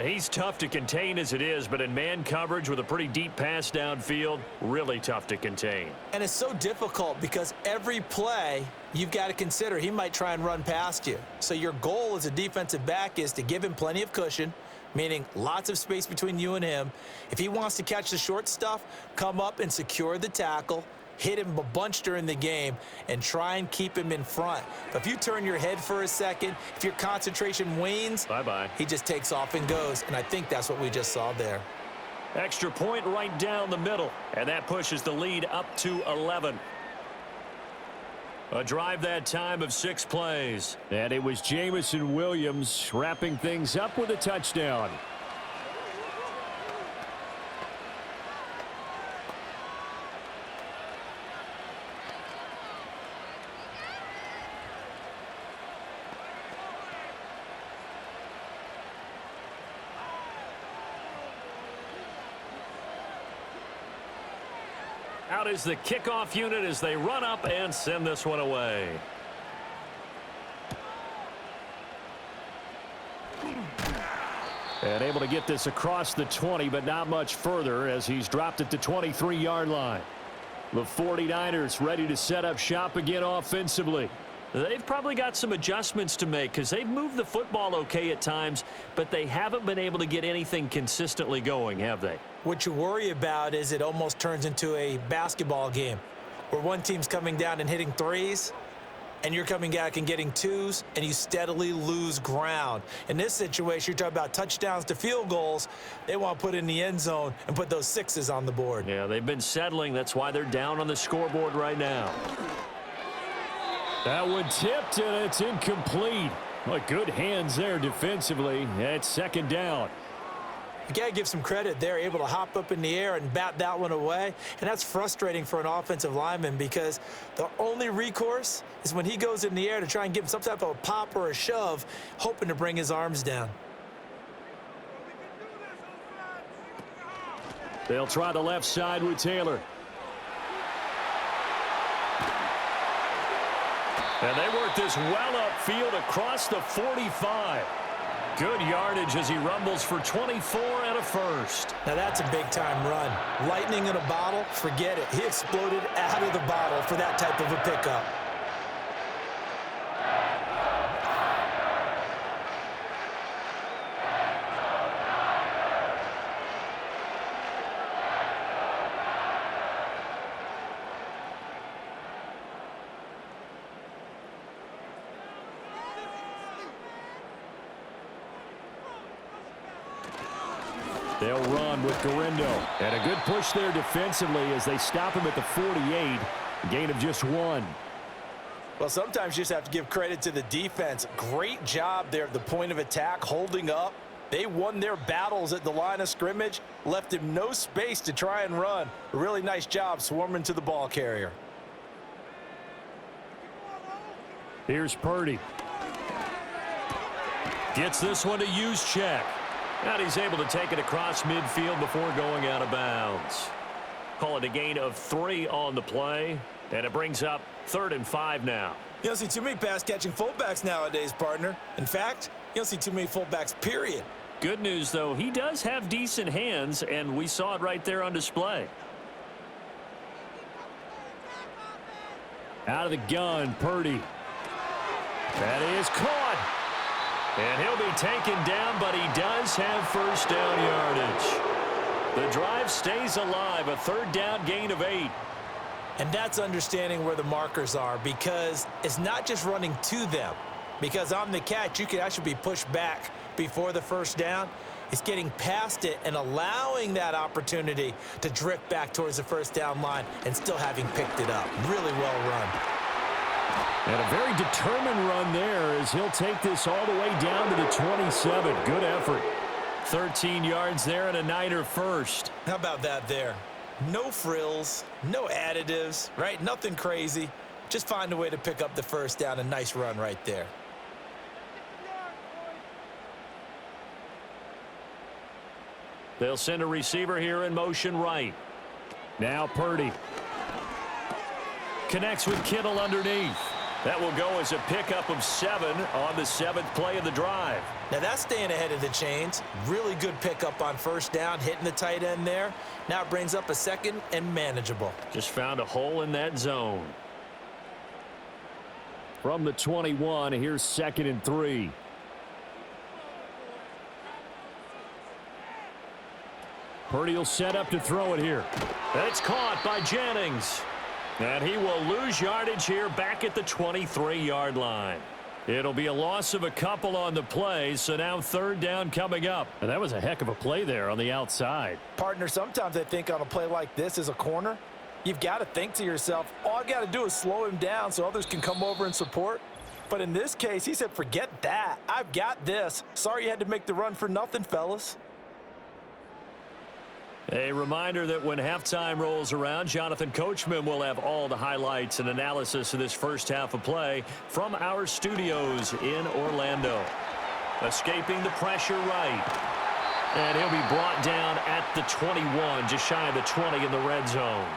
He's tough to contain as it is, but in man coverage with a pretty deep pass downfield, really tough to contain. And it's so difficult because every play you've got to consider he might try and run past you. So your goal as a defensive back is to give him plenty of cushion, meaning lots of space between you and him. If he wants to catch the short stuff, come up and secure the tackle, hit him a bunch during the game, and try and keep him in front. But if you turn your head for a second, if your concentration wanes, bye-bye. He just takes off and goes, and I think that's what we just saw there. Extra point right down the middle, and that pushes the lead up to 11. A drive that time of 6 plays. And it was Jamison Williams wrapping things up with a touchdown. Out is the kickoff unit as they run up and send this one away. And able to get this across the 20, but not much further as he's dropped at the 23-yard line. The 49ers ready to set up shop again offensively. They've probably got some adjustments to make because they've moved the football okay at times, but they haven't been able to get anything consistently going, have they? What you worry about is it almost turns into a basketball game where one team's coming down and hitting threes, and you're coming back and getting twos, and you steadily lose ground. In this situation, you're talking about touchdowns to field goals. They want to put in the end zone and put those sixes on the board. Yeah, they've been settling. That's why they're down on the scoreboard right now. That one tipped, and it's incomplete. Well, good hands there defensively. It's 2nd down. You got to give some credit. They're able to hop up in the air and bat that one away, and that's frustrating for an offensive lineman because the only recourse is when he goes in the air to try and give him some type of a pop or a shove, hoping to bring his arms down. They'll try the left side with Taylor. And they work this well upfield across the 45. Good yardage as he rumbles for 24 and a first. Now that's a big-time run. Lightning in a bottle, forget it. He exploded out of the bottle for that type of a pickup. They'll run with Garindo. And a good push there defensively as they stop him at the 48. Gain of just 1. Well, sometimes you just have to give credit to the defense. Great job there at the point of attack, holding up. They won their battles at the line of scrimmage, left him no space to try and run. A really nice job swarming to the ball carrier. Here's Purdy. Gets this one to Juszczyk. And he's able to take it across midfield before going out of bounds. Call it a gain of 3 on the play. And it brings up 3rd and 5 now. You don't see too many pass-catching fullbacks nowadays, partner. In fact, you don't see too many fullbacks, period. Good news, though, he does have decent hands, and we saw it right there on display. Out of the gun, Purdy. That is caught. And he'll be taken down, but he does have first down yardage. The drive stays alive, a 3rd down gain of 8. And that's understanding where the markers are, because it's not just running to them. Because on the catch, you could actually be pushed back before the first down. It's getting past it and allowing that opportunity to drift back towards the first down line and still having picked it up. Really well run. And a very determined run there as he'll take this all the way down to the 27. Good effort. 13 yards there and a Niner first. How about that there? No frills, no additives, right? Nothing crazy. Just find a way to pick up the first down. A nice run right there. They'll send a receiver here in motion right. Now Purdy. Connects with Kittle underneath. That will go as a pickup of 7 on the 7th play of the drive. Now that's staying ahead of the chains. Really good pickup on first down, hitting the tight end there. Now it brings up a 2nd and manageable. Just found a hole in that zone. From the 21, here's 2nd and 3. Purdy will set up to throw it here. That's caught by Jennings. And he will lose yardage here back at the 23-yard line. It'll be a loss of a couple on the play, so now 3rd down coming up. And that was a heck of a play there on the outside. Partner, sometimes I think on a play like this as a corner, you've got to think to yourself, all I got to do is slow him down so others can come over and support. But in this case, he said, forget that. I've got this. Sorry you had to make the run for nothing, fellas. A reminder that when halftime rolls around, Jonathan Coachman will have all the highlights and analysis of this first half of play from our studios in Orlando. Escaping the pressure right. And he'll be brought down at the 21, just shy of the 20 in the red zone.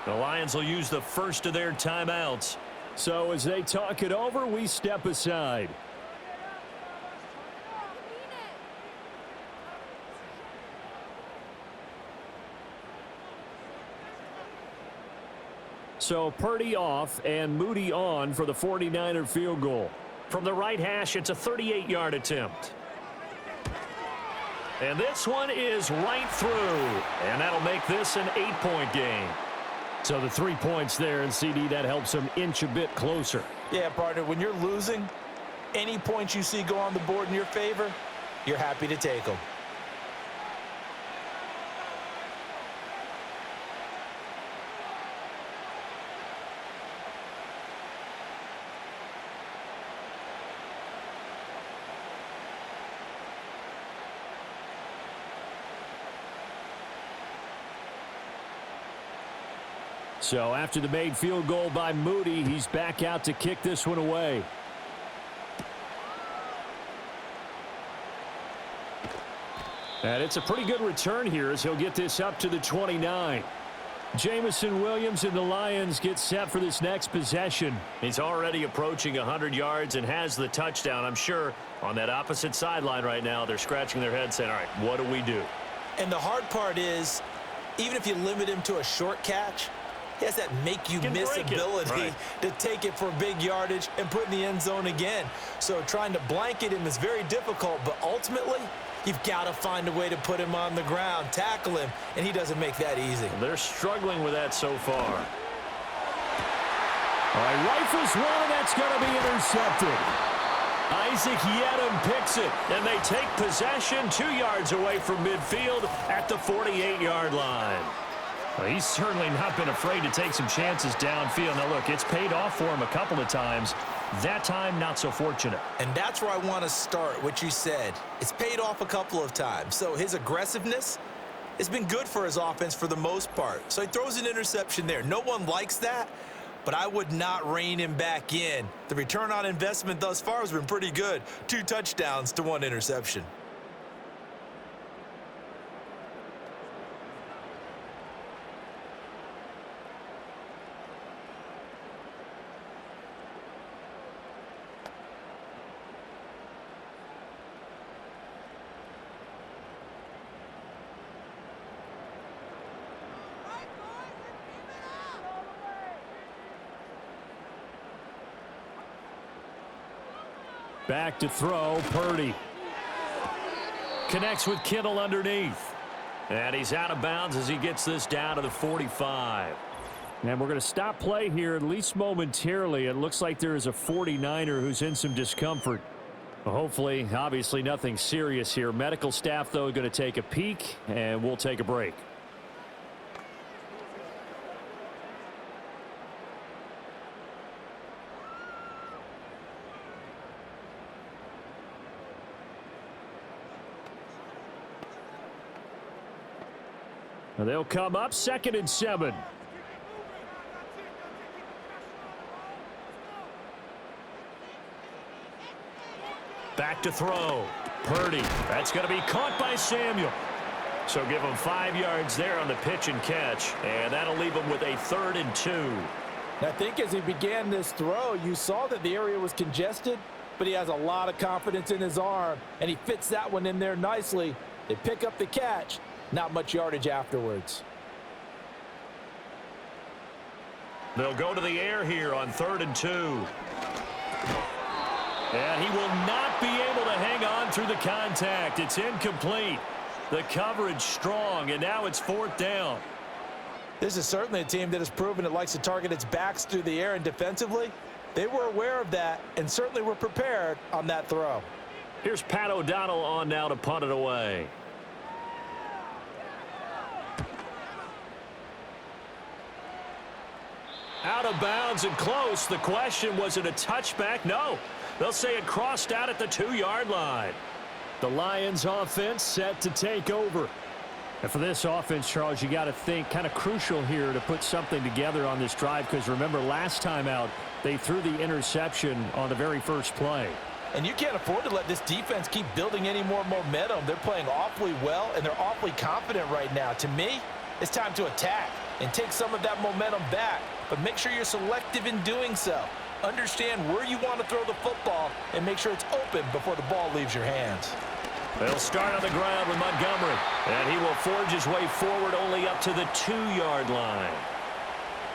The Lions will use the first of their timeouts. So as they talk it over, we step aside. So Purdy off and Moody on for the 49er field goal. From the right hash, it's a 38-yard attempt. And this one is right through. And that'll make this an 8-point game. So the 3 points there, and CD, that helps them inch a bit closer. Yeah, partner, when you're losing, any points you see go on the board in your favor, you're happy to take them. So after the made field goal by Moody, he's back out to kick this one away. And it's a pretty good return here as he'll get this up to the 29. Jamison Williams and the Lions get set for this next possession. He's already approaching 100 yards and has the touchdown. I'm sure on that opposite sideline right now, they're scratching their heads saying, all right, what do we do? And the hard part is, even if you limit him to a short catch, he has that make-you-miss ability to take it for big yardage and put in the end zone again. So trying to blanket him is very difficult, but ultimately, you've got to find a way to put him on the ground, tackle him, and he doesn't make that easy. They're struggling with that so far. All right, rifles one, and that's going to be intercepted. Isaac Yedem picks it, and they take possession 2 yards away from midfield at the 48-yard line. Well, he's certainly not been afraid to take some chances downfield. Now, look, it's paid off for him a couple of times. That time, not so fortunate. And that's where I want to start, what you said. It's paid off a couple of times. So his aggressiveness has been good for his offense for the most part. So he throws an interception there. No one likes that, but I would not rein him back in. The return on investment thus far has been pretty good. 2 touchdowns to 1 interception. Back to throw, Purdy. Connects with Kittle underneath. And he's out of bounds as he gets this down to the 45. And we're going to stop play here, at least momentarily. It looks like there is a 49er who's in some discomfort. Hopefully, obviously nothing serious here. Medical staff, though, going to take a peek, and we'll take a break. They'll come up 2nd and 7. Back to throw. Purdy. That's going to be caught by Samuel. So give him 5 yards there on the pitch and catch. And that'll leave him with a 3rd and 2. I think as he began this throw, you saw that the area was congested, but he has a lot of confidence in his arm, and he fits that one in there nicely. They pick up the catch. Not much yardage afterwards. They'll go to the air here on 3rd and 2. And he will not be able to hang on through the contact. It's incomplete. The coverage strong, and now it's 4th down. This is certainly a team that has proven it likes to target its backs through the air, and defensively, they were aware of that and certainly were prepared on that throw. Here's Pat O'Donnell on now to punt it away. Out of bounds and close. The question, was it a touchback? No. They'll say it crossed out at the 2-yard line. The Lions offense set to take over. And for this offense, Charles, you got to think kind of crucial here to put something together on this drive, because remember last time out they threw the interception on the very first play. And you can't afford to let this defense keep building any more momentum. They're playing awfully well, and they're awfully confident right now. To me, it's time to attack and take some of that momentum back. But make sure you're selective in doing so. Understand where you want to throw the football and make sure it's open before the ball leaves your hands. They'll start on the ground with Montgomery. And he will forge his way forward only up to the 2-yard line.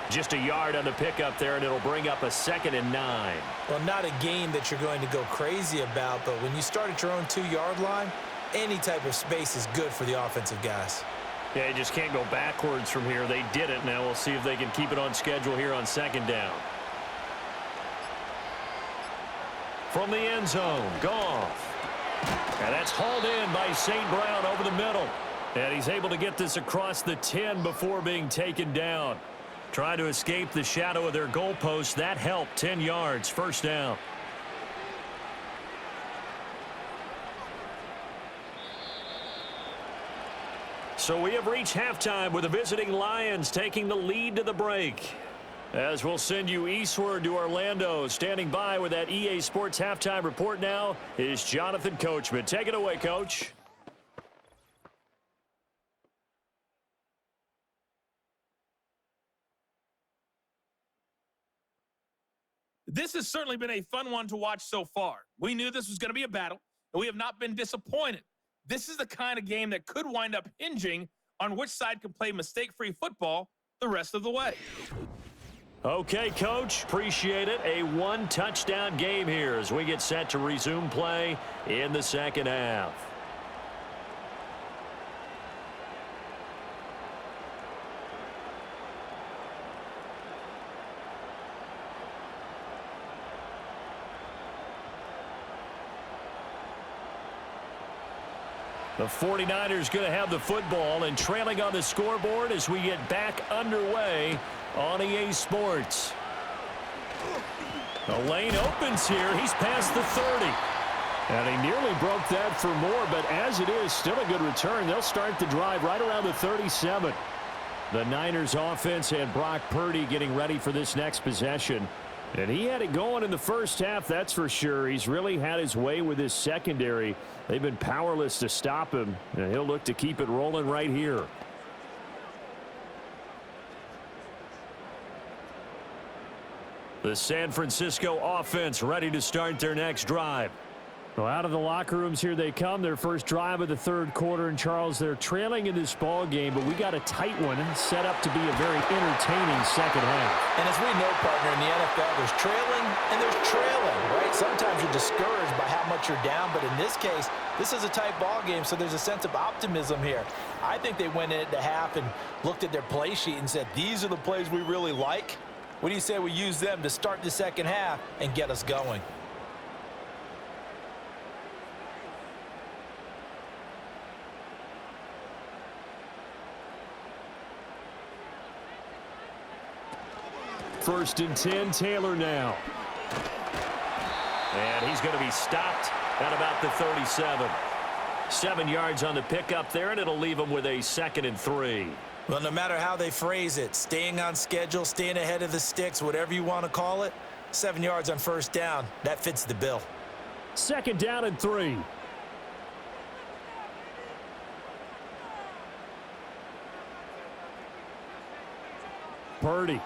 Just a yard on the pickup there, and it'll bring up a 2nd and 9. Well, not a game that you're going to go crazy about, but when you start at your own 2-yard line, any type of space is good for the offensive guys. Yeah, you just can't go backwards from here. They did it. Now we'll see if they can keep it on schedule here on 2nd down. From the end zone, Goff. And that's hauled in by St. Brown over the middle. And he's able to get this across the 10 before being taken down. Trying to escape the shadow of their goalpost. That helped. 10 yards, 1st down. So we have reached halftime with the visiting Lions taking the lead to the break. As we'll send you eastward to Orlando, standing by with that EA Sports halftime report now is Jonathan Coachman. Take it away, Coach. This has certainly been a fun one to watch so far. We knew this was going to be a battle, and we have not been disappointed. This is the kind of game that could wind up hinging on which side can play mistake-free football the rest of the way. Okay, Coach, appreciate it. A one-touchdown game here as we get set to resume play in the second half. The 49ers going to have the football and trailing on the scoreboard as we get back underway on EA Sports. The lane opens here. He's past the 30. And he nearly broke that for more, but as it is, still a good return. They'll start the drive right around the 37. The Niners offense had Brock Purdy getting ready for this next possession. And he had it going in the first half, that's for sure. He's really had his way with his secondary. They've been powerless to stop him, and he'll look to keep it rolling right here. The San Francisco offense ready to start their next drive. Well, out of the locker rooms here they come. Their first drive of the third quarter. And, Charles, they're trailing in this ball game, but we got a tight one set up to be a very entertaining second half. And as we know, partner, in the NFL, there's trailing and there's trailing, right? Sometimes you're discouraged by how much you're down, but in this case, this is a tight ball game, so there's a sense of optimism here. I think they went into half and looked at their play sheet and said, these are the plays we really like. What do you say we use them to start the second half and get us going? First and 10, Taylor now. And he's going to be stopped at about the 37. 7 yards on the pickup there, and it'll leave him with a 2nd and 3. Well, no matter how they phrase it, staying on schedule, staying ahead of the sticks, whatever you want to call it, 7 yards on first down, that fits the bill. 2nd down and 3. Purdy.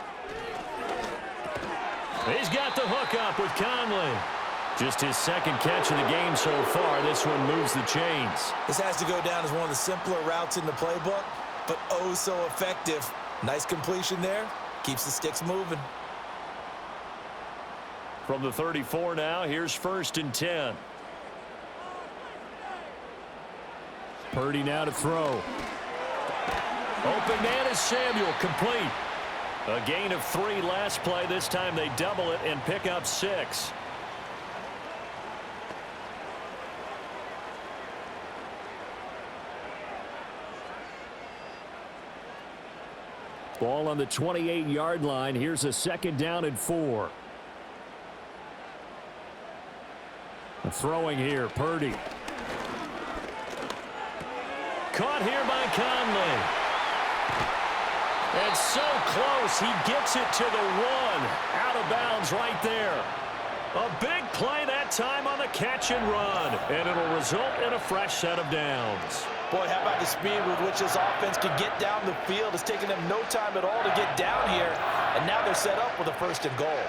He's got the hook up with Conley. Just his second catch of the game so far. This one moves the chains. This has to go down as one of the simpler routes in the playbook, but oh so effective. Nice completion there. Keeps the sticks moving. From the 34 now, here's 1st and 10. Purdy now to throw. Open man is Samuel, complete. A gain of 3 last play. This time they double it and pick up 6. Ball on the 28-yard line. Here's a 2nd down and 4. Throwing here, Purdy. Caught here by Conley. And so close, he gets it to the 1. Out of bounds right there. A big play that time on the catch and run. And it'll result in a fresh set of downs. Boy, how about the speed with which this offense can get down the field? It's taken them no time at all to get down here. And now they're set up with a 1st and goal.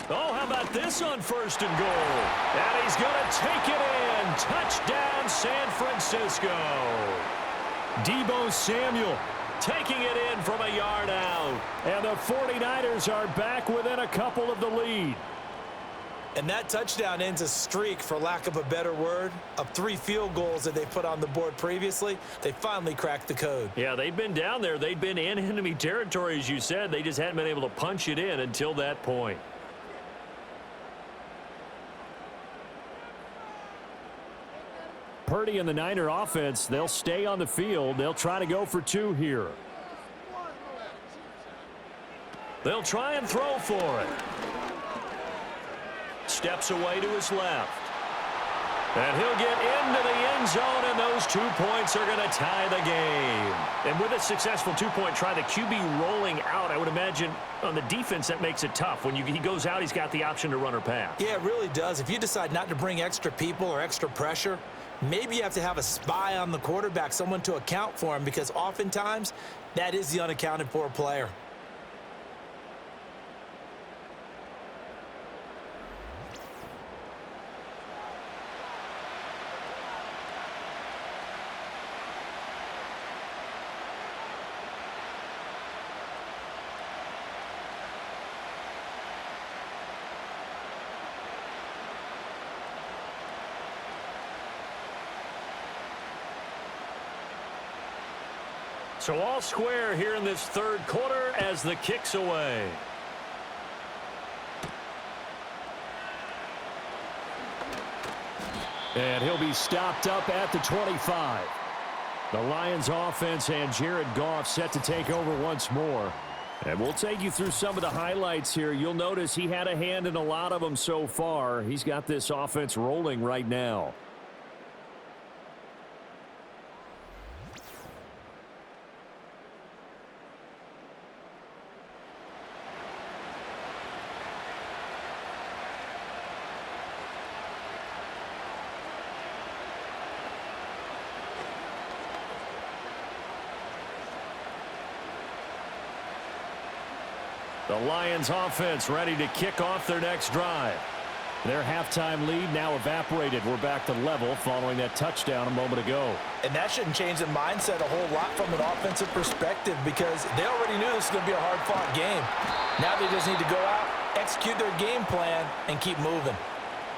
Oh, how about this on 1st and goal? And he's going to take it in. Touchdown, San Francisco. Deebo Samuel Taking it in from a yard out. And the 49ers are back within a couple of the lead. And that touchdown ends a streak, for lack of a better word, of 3 field goals that they put on the board previously. They finally cracked the code. Yeah, they've been down there. They've been in enemy territory, as you said. They just hadn't been able to punch it in until that point. Purdy and the Niner offense, they'll stay on the field. They'll try to go for 2 here. They'll try and throw for it. Steps away to his left. And he'll get into the end zone, and those 2 points are going to tie the game. And with a successful two-point try, the QB rolling out, I would imagine on the defense that makes it tough. When he goes out, he's got the option to run or pass. Yeah, it really does. If you decide not to bring extra people or extra pressure, maybe you have to have a spy on the quarterback, someone to account for him, because oftentimes that is the unaccounted for player. So all square here in this third quarter as the kick's away. And he'll be stopped up at the 25. The Lions offense and Jared Goff set to take over once more. And we'll take you through some of the highlights here. You'll notice he had a hand in a lot of them so far. He's got this offense rolling right now. The Lions offense ready to kick off their next drive. Their halftime lead now evaporated. We're back to level following that touchdown a moment ago. And that shouldn't change the mindset a whole lot from an offensive perspective, because they already knew this was going to be a hard-fought game. Now they just need to go out, execute their game plan, and keep moving.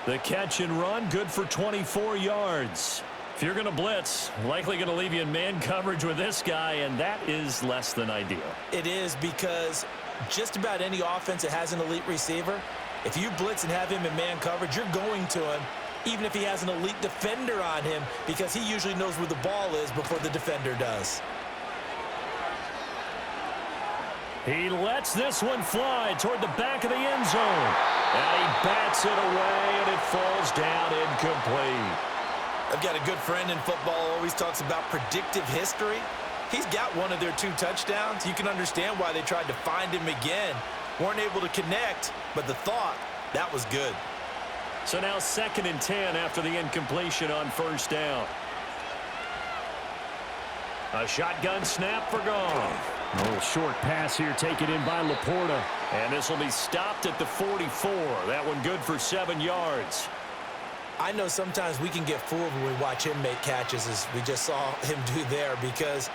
The catch and run, good for 24 yards. If you're going to blitz, likely going to leave you in man coverage with this guy, and that is less than ideal. It is, because just about any offense that has an elite receiver, if you blitz and have him in man coverage, you're going to him, even if he has an elite defender on him, because he usually knows where the ball is before the defender does. He lets this one fly toward the back of the end zone. And he bats it away, and it falls down incomplete. I've got a good friend in football, always talks about predictive history. He's got one of their 2 touchdowns. You can understand why they tried to find him again. Weren't able to connect, but the thought, that was good. So now 2nd and 10 after the incompletion on first down. A shotgun snap for Goff. A little short pass here taken in by Laporta. And this will be stopped at the 44. That one good for 7 yards. I know sometimes we can get fooled when we watch him make catches, as we just saw him do there, because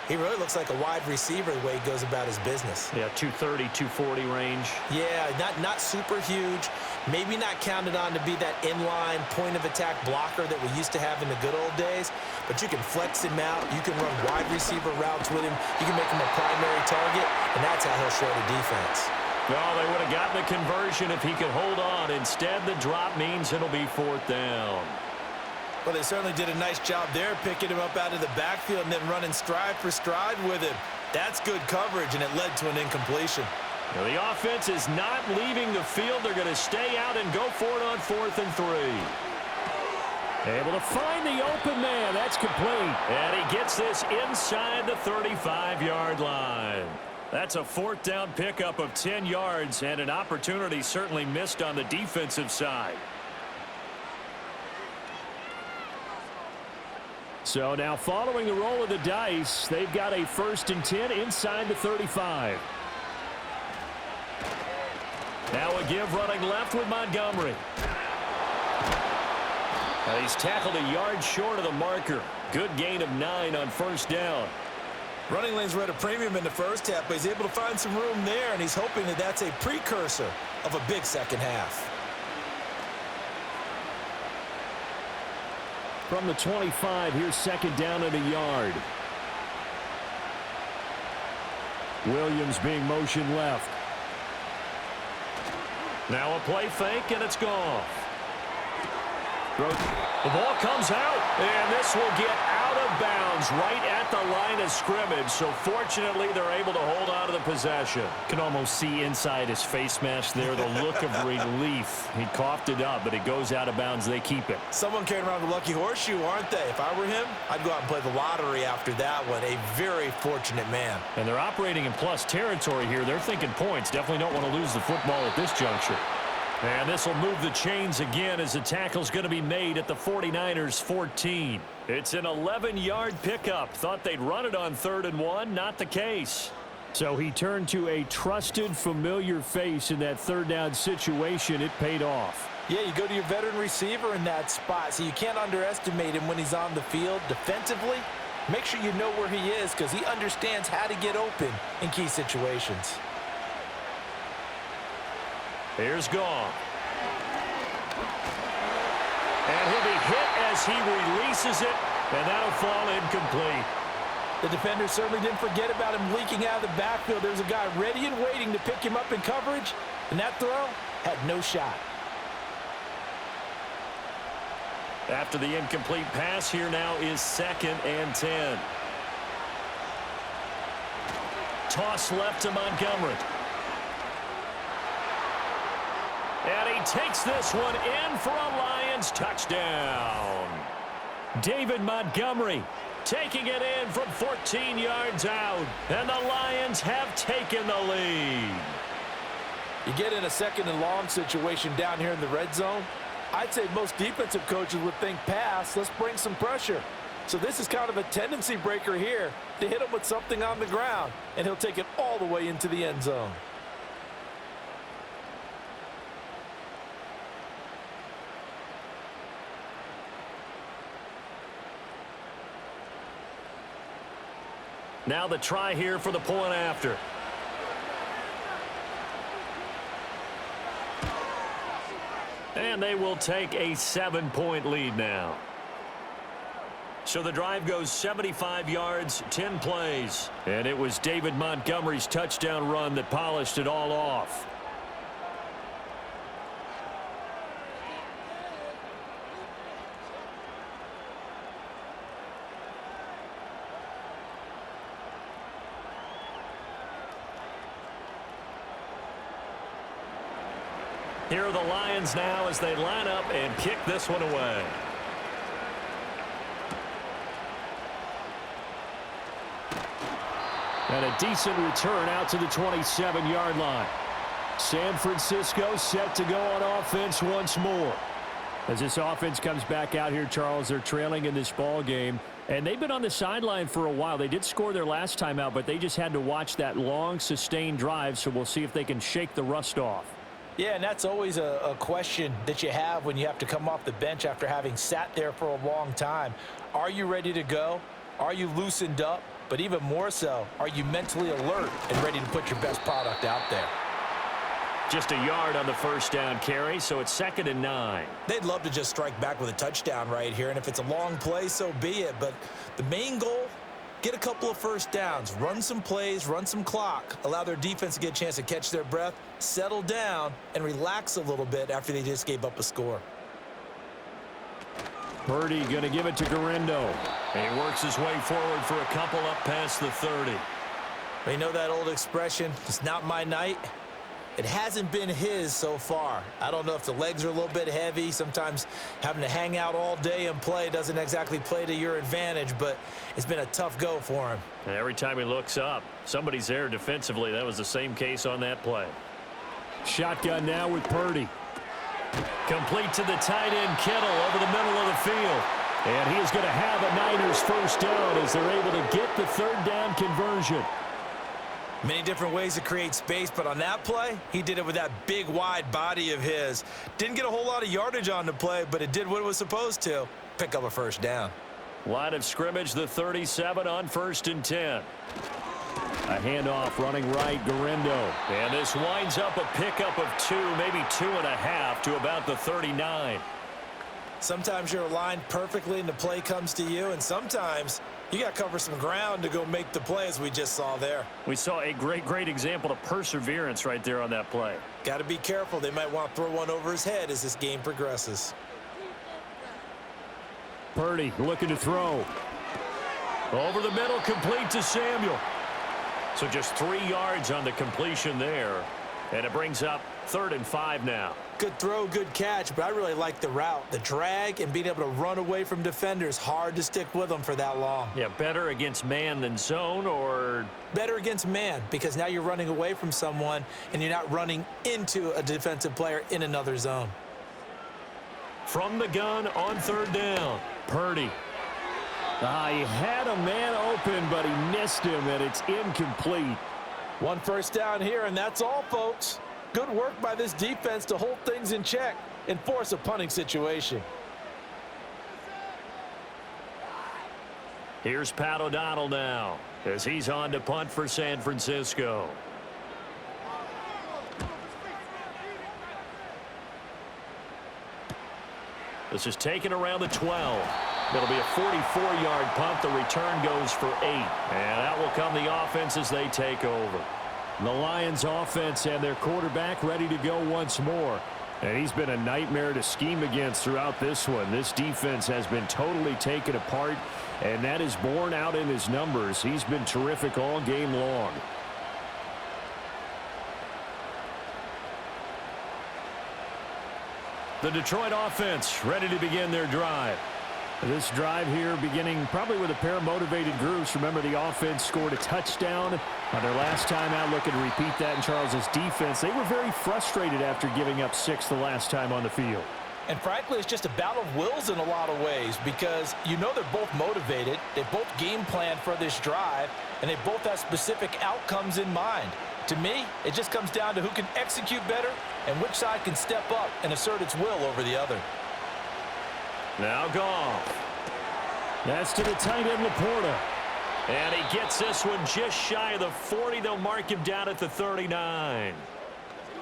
he really looks like a wide receiver the way he goes about his business. Yeah, 230, 240 range. Yeah, not super huge. Maybe not counted on to be that inline point-of-attack blocker that we used to have in the good old days, but you can flex him out. You can run wide receiver routes with him. You can make him a primary target, and that's how he'll show the defense. Well, they would have gotten the conversion if he could hold on. Instead, the drop means it'll be 4th down. Well, they certainly did a nice job there, picking him up out of the backfield and then running stride for stride with him. That's good coverage, and it led to an incompletion. Now, the offense is not leaving the field. They're going to stay out and go for it on 4th and 3. Able to find the open man. That's complete. And he gets this inside the 35-yard line. That's a 4th down pickup of 10 yards, and an opportunity certainly missed on the defensive side. So now following the roll of the dice, they've got a 1st and 10 inside the 35. Now a give running left with Montgomery. Now he's tackled a yard short of the marker. Good gain of 9 on 1st down. Running lanes were at a premium in the first half, but he's able to find some room there, and he's hoping that that's a precursor of a big second half. From the 25, here's 2nd down and a yard. Williams being motioned left. Now a play fake, and it's gone. The ball comes out, and this will get out of of bounds right at the line of scrimmage, so fortunately they're able to hold on to the possession. Can almost see inside his face mask there the look of relief. He coughed it up, but it goes out of bounds. They keep it. Someone carrying around the lucky horseshoe, aren't they? If I were him, I'd go out and play the lottery after that one. A very fortunate man. And they're operating in plus territory here. They're thinking points. Definitely don't want to lose the football at this juncture. And this will move the chains again as the tackle's going to be made at the 49ers 14. It's an 11-yard pickup. Thought they'd run it on 3rd and 1. Not the case. So he turned to a trusted, familiar face in that 3rd down situation. It paid off. Yeah, you go to your veteran receiver in that spot, so you can't underestimate him when he's on the field. Defensively, make sure you know where he is because he understands how to get open in key situations. Here's Goff. And he'll be hit as he releases it, and that'll fall incomplete. The defender certainly didn't forget about him leaking out of the backfield. There's a guy ready and waiting to pick him up in coverage, and that throw had no shot. After the incomplete pass, here now is 2nd and 10. Toss left to Montgomery. And he takes this one in for a Lions touchdown. David Montgomery taking it in from 14 yards out. And the Lions have taken the lead. You get in a 2nd and long situation down here in the red zone. I'd say most defensive coaches would think pass. Let's bring some pressure. So this is kind of a tendency breaker here to hit him with something on the ground. And he'll take it all the way into the end zone. Now the try here for the point after. And they will take a 7-point lead now. So the drive goes 75 yards, 10 plays. And it was David Montgomery's touchdown run that polished it all off. Here are the Lions now as they line up and kick this one away. And a decent return out to the 27-yard line. San Francisco set to go on offense once more. As this offense comes back out here, Charles, they're trailing in this ball game. And they've been on the sideline for a while. They did score their last time out, but they just had to watch that long, sustained drive. So we'll see if they can shake the rust off. Yeah, and that's always a question that you have when you have to come off the bench after having sat there for a long time. Are you ready to go? Are you loosened up? But even more so, are you mentally alert and ready to put your best product out there? Just a yard on the first down carry, so it's 2nd and 9. They'd love to just strike back with a touchdown right here, and if it's a long play, so be it. But the main goal, get a couple of first downs, run some plays, run some clock, allow their defense to get a chance to catch their breath, settle down, and relax a little bit after they just gave up a score. Purdy going to give it to Garindo. And he works his way forward for a couple up past the 30. You know that old expression, it's not my night? It hasn't been his so far. I don't know if the legs are a little bit heavy. Sometimes having to hang out all day and play doesn't exactly play to your advantage, but it's been a tough go for him. And every time he looks up, somebody's there defensively. That was the same case on that play. Shotgun now with Purdy. Complete to the tight end Kittle over the middle of the field. And he is going to have a Niners first down as they're able to get the 3rd down conversion. Many different ways to create space, but on that play, he did it with that big, wide body of his. Didn't get a whole lot of yardage on the play, but it did what it was supposed to. Pick up a first down. Line of scrimmage, the 37 on 1st and 10. A handoff running right, Garindo. And this winds up a pickup of 2, maybe 2.5 to about the 39. Sometimes you're aligned perfectly and the play comes to you, and sometimes you got to cover some ground to go make the play, as we just saw there. We saw a great example of perseverance right there on that play. Got to be careful. They might want to throw one over his head as this game progresses. Purdy looking to throw. Over the middle, complete to Samuel. So just 3 yards on the completion there. And it brings up 3rd and 5 now. Good throw, good catch, but I really like the route. The drag and being able to run away from defenders. Hard to stick with them for that long. Yeah, better against man than zone, or? Better against man, because now you're running away from someone and you're not running into a defensive player in another zone. From the gun on 3rd down, Purdy. He had a man open, but he missed him, and it's incomplete. 1 first down here, and that's all, folks. Good work by this defense to hold things in check and force a punting situation. Here's Pat O'Donnell now as he's on to punt for San Francisco. This is taken around the 12. It'll be a 44-yard punt. The return goes for 8. And that will come the offense as they take over. The Lions offense and their quarterback ready to go once more. And he's been a nightmare to scheme against throughout this one. This defense has been totally taken apart, and that is borne out in his numbers. He's been terrific all game long. The Detroit offense ready to begin their drive. This drive here beginning probably with a pair of motivated groups. Remember, the offense scored a touchdown on their last time out, looking to repeat that in Charles's defense. They were very frustrated after giving up 6 the last time on the field. And frankly, it's just a battle of wills in a lot of ways, because you know they're both motivated. They both game plan for this drive, and they both have specific outcomes in mind. To me, it just comes down to who can execute better and which side can step up and assert its will over the other. Now Goff. That's to the tight end, Laporta. And he gets this one just shy of the 40. They'll mark him down at the 39.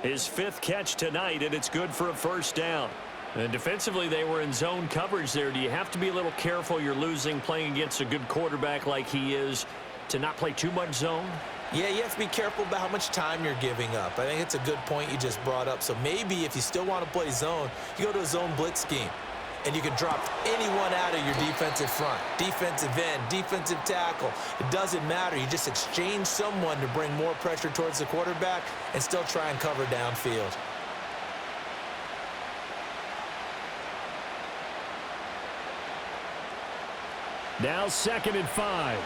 His 5th catch tonight, and it's good for a first down. And defensively, they were in zone coverage there. Do you have to be a little careful? You're losing playing against a good quarterback like he is to not play too much zone? Yeah, you have to be careful about how much time you're giving up. I think it's a good point you just brought up. So maybe if you still want to play zone, you go to a zone blitz scheme. And you can drop anyone out of your defensive front, defensive end, defensive tackle. It doesn't matter. You just exchange someone to bring more pressure towards the quarterback and still try and cover downfield. Now 2nd and 5.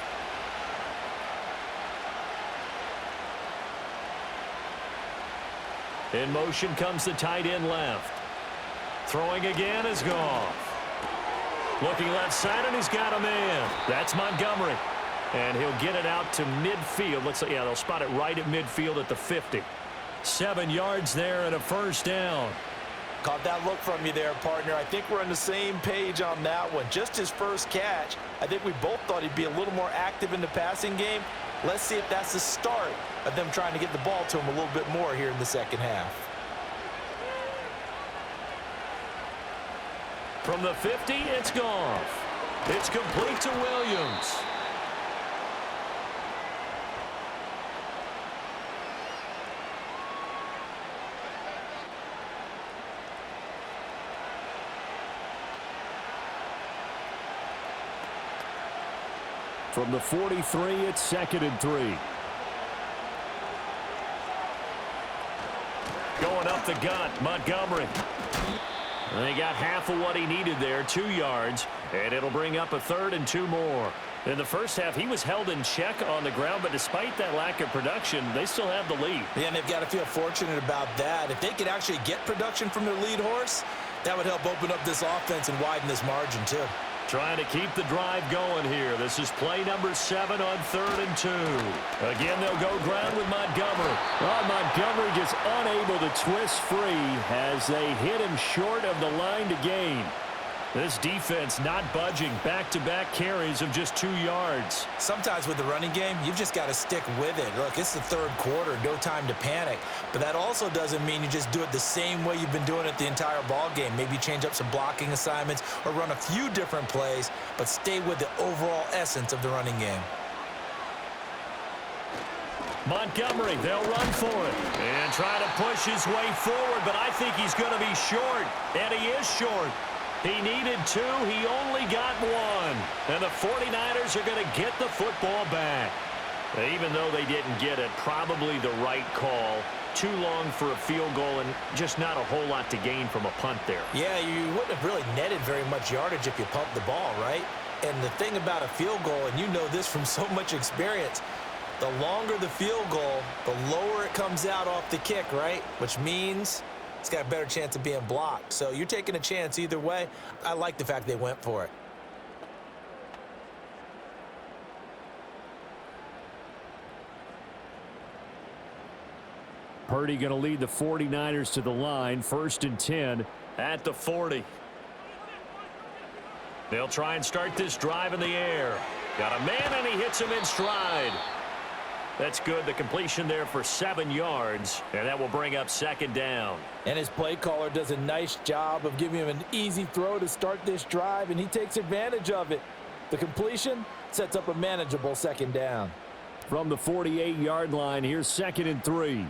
In motion comes the tight end left. Throwing again is Goff. Looking left side, and he's got a man. That's Montgomery. And he'll get it out to midfield. Looks like, yeah, they'll spot it right at midfield at the 50. 7 yards there and a first down. Caught that look from you there, partner. I think we're on the same page on that one. Just his first catch. I think we both thought he'd be a little more active in the passing game. Let's see if that's the start of them trying to get the ball to him a little bit more here in the second half. From the 50, it's Goff. It's complete to Williams. From the 43, it's 2nd and 3. Going up the gut, Montgomery. And he got half of what he needed there, 2 yards, and it'll bring up a 3rd and 2 more. In the first half, he was held in check on the ground, but despite that lack of production, they still have the lead. Yeah, and they've got to feel fortunate about that. If they could actually get production from their lead horse, that would help open up this offense and widen this margin, too. Trying to keep the drive going here. This is play number 7 on 3rd and 2. Again, they'll go ground with Montgomery. Well, Montgomery just unable to twist free as they hit him short of the line to gain. This defense not budging. Back-to-back carries of just 2 yards. Sometimes with the running game, you've just got to stick with it. Look, it's the 3rd quarter, no time to panic. But that also doesn't mean you just do it the same way you've been doing it the entire ball game. Maybe change up some blocking assignments or run a few different plays, but stay with the overall essence of the running game. Montgomery, they'll run for it. And try to push his way forward, but I think he's going to be short. And he is short. He needed 2. He only got 1. And the 49ers are going to get the football back. Even though they didn't get it, probably the right call. Too long for a field goal and just not a whole lot to gain from a punt there. Yeah, you wouldn't have really netted very much yardage if you pumped the ball, right? And the thing about a field goal, and you know this from so much experience, the longer the field goal, the lower it comes out off the kick, right? Which means it's got a better chance of being blocked. So you're taking a chance either way. I like the fact they went for it. Purdy going to lead the 49ers to the line, 1st and 10. At the 40. They'll try and start this drive in the air. Got a man, and he hits him in stride. That's good. The completion there for 7 yards, and that will bring up 2nd down. And his play caller does a nice job of giving him an easy throw to start this drive, and he takes advantage of it. The completion sets up a manageable 2nd down. From the 48-yard line, here's 2nd and 3.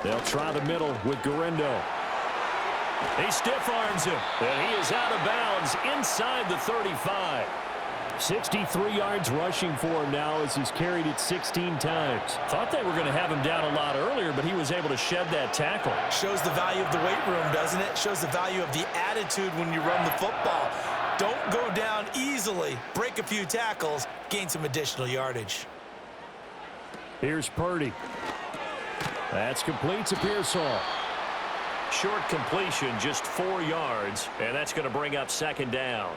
They'll try the middle with Garindo. He stiff-arms him, and he is out of bounds inside the 35. 63 yards rushing for him now as he's carried it 16 times. Thought they were going to have him down a lot earlier, but he was able to shed that tackle. Shows the value of the weight room, doesn't it? Shows the value of the attitude when you run the football. Don't go down easily. Break a few tackles, gain some additional yardage. Here's Purdy. That's complete to Pearsall. Short completion, just 4 yards, and that's going to bring up 2nd down.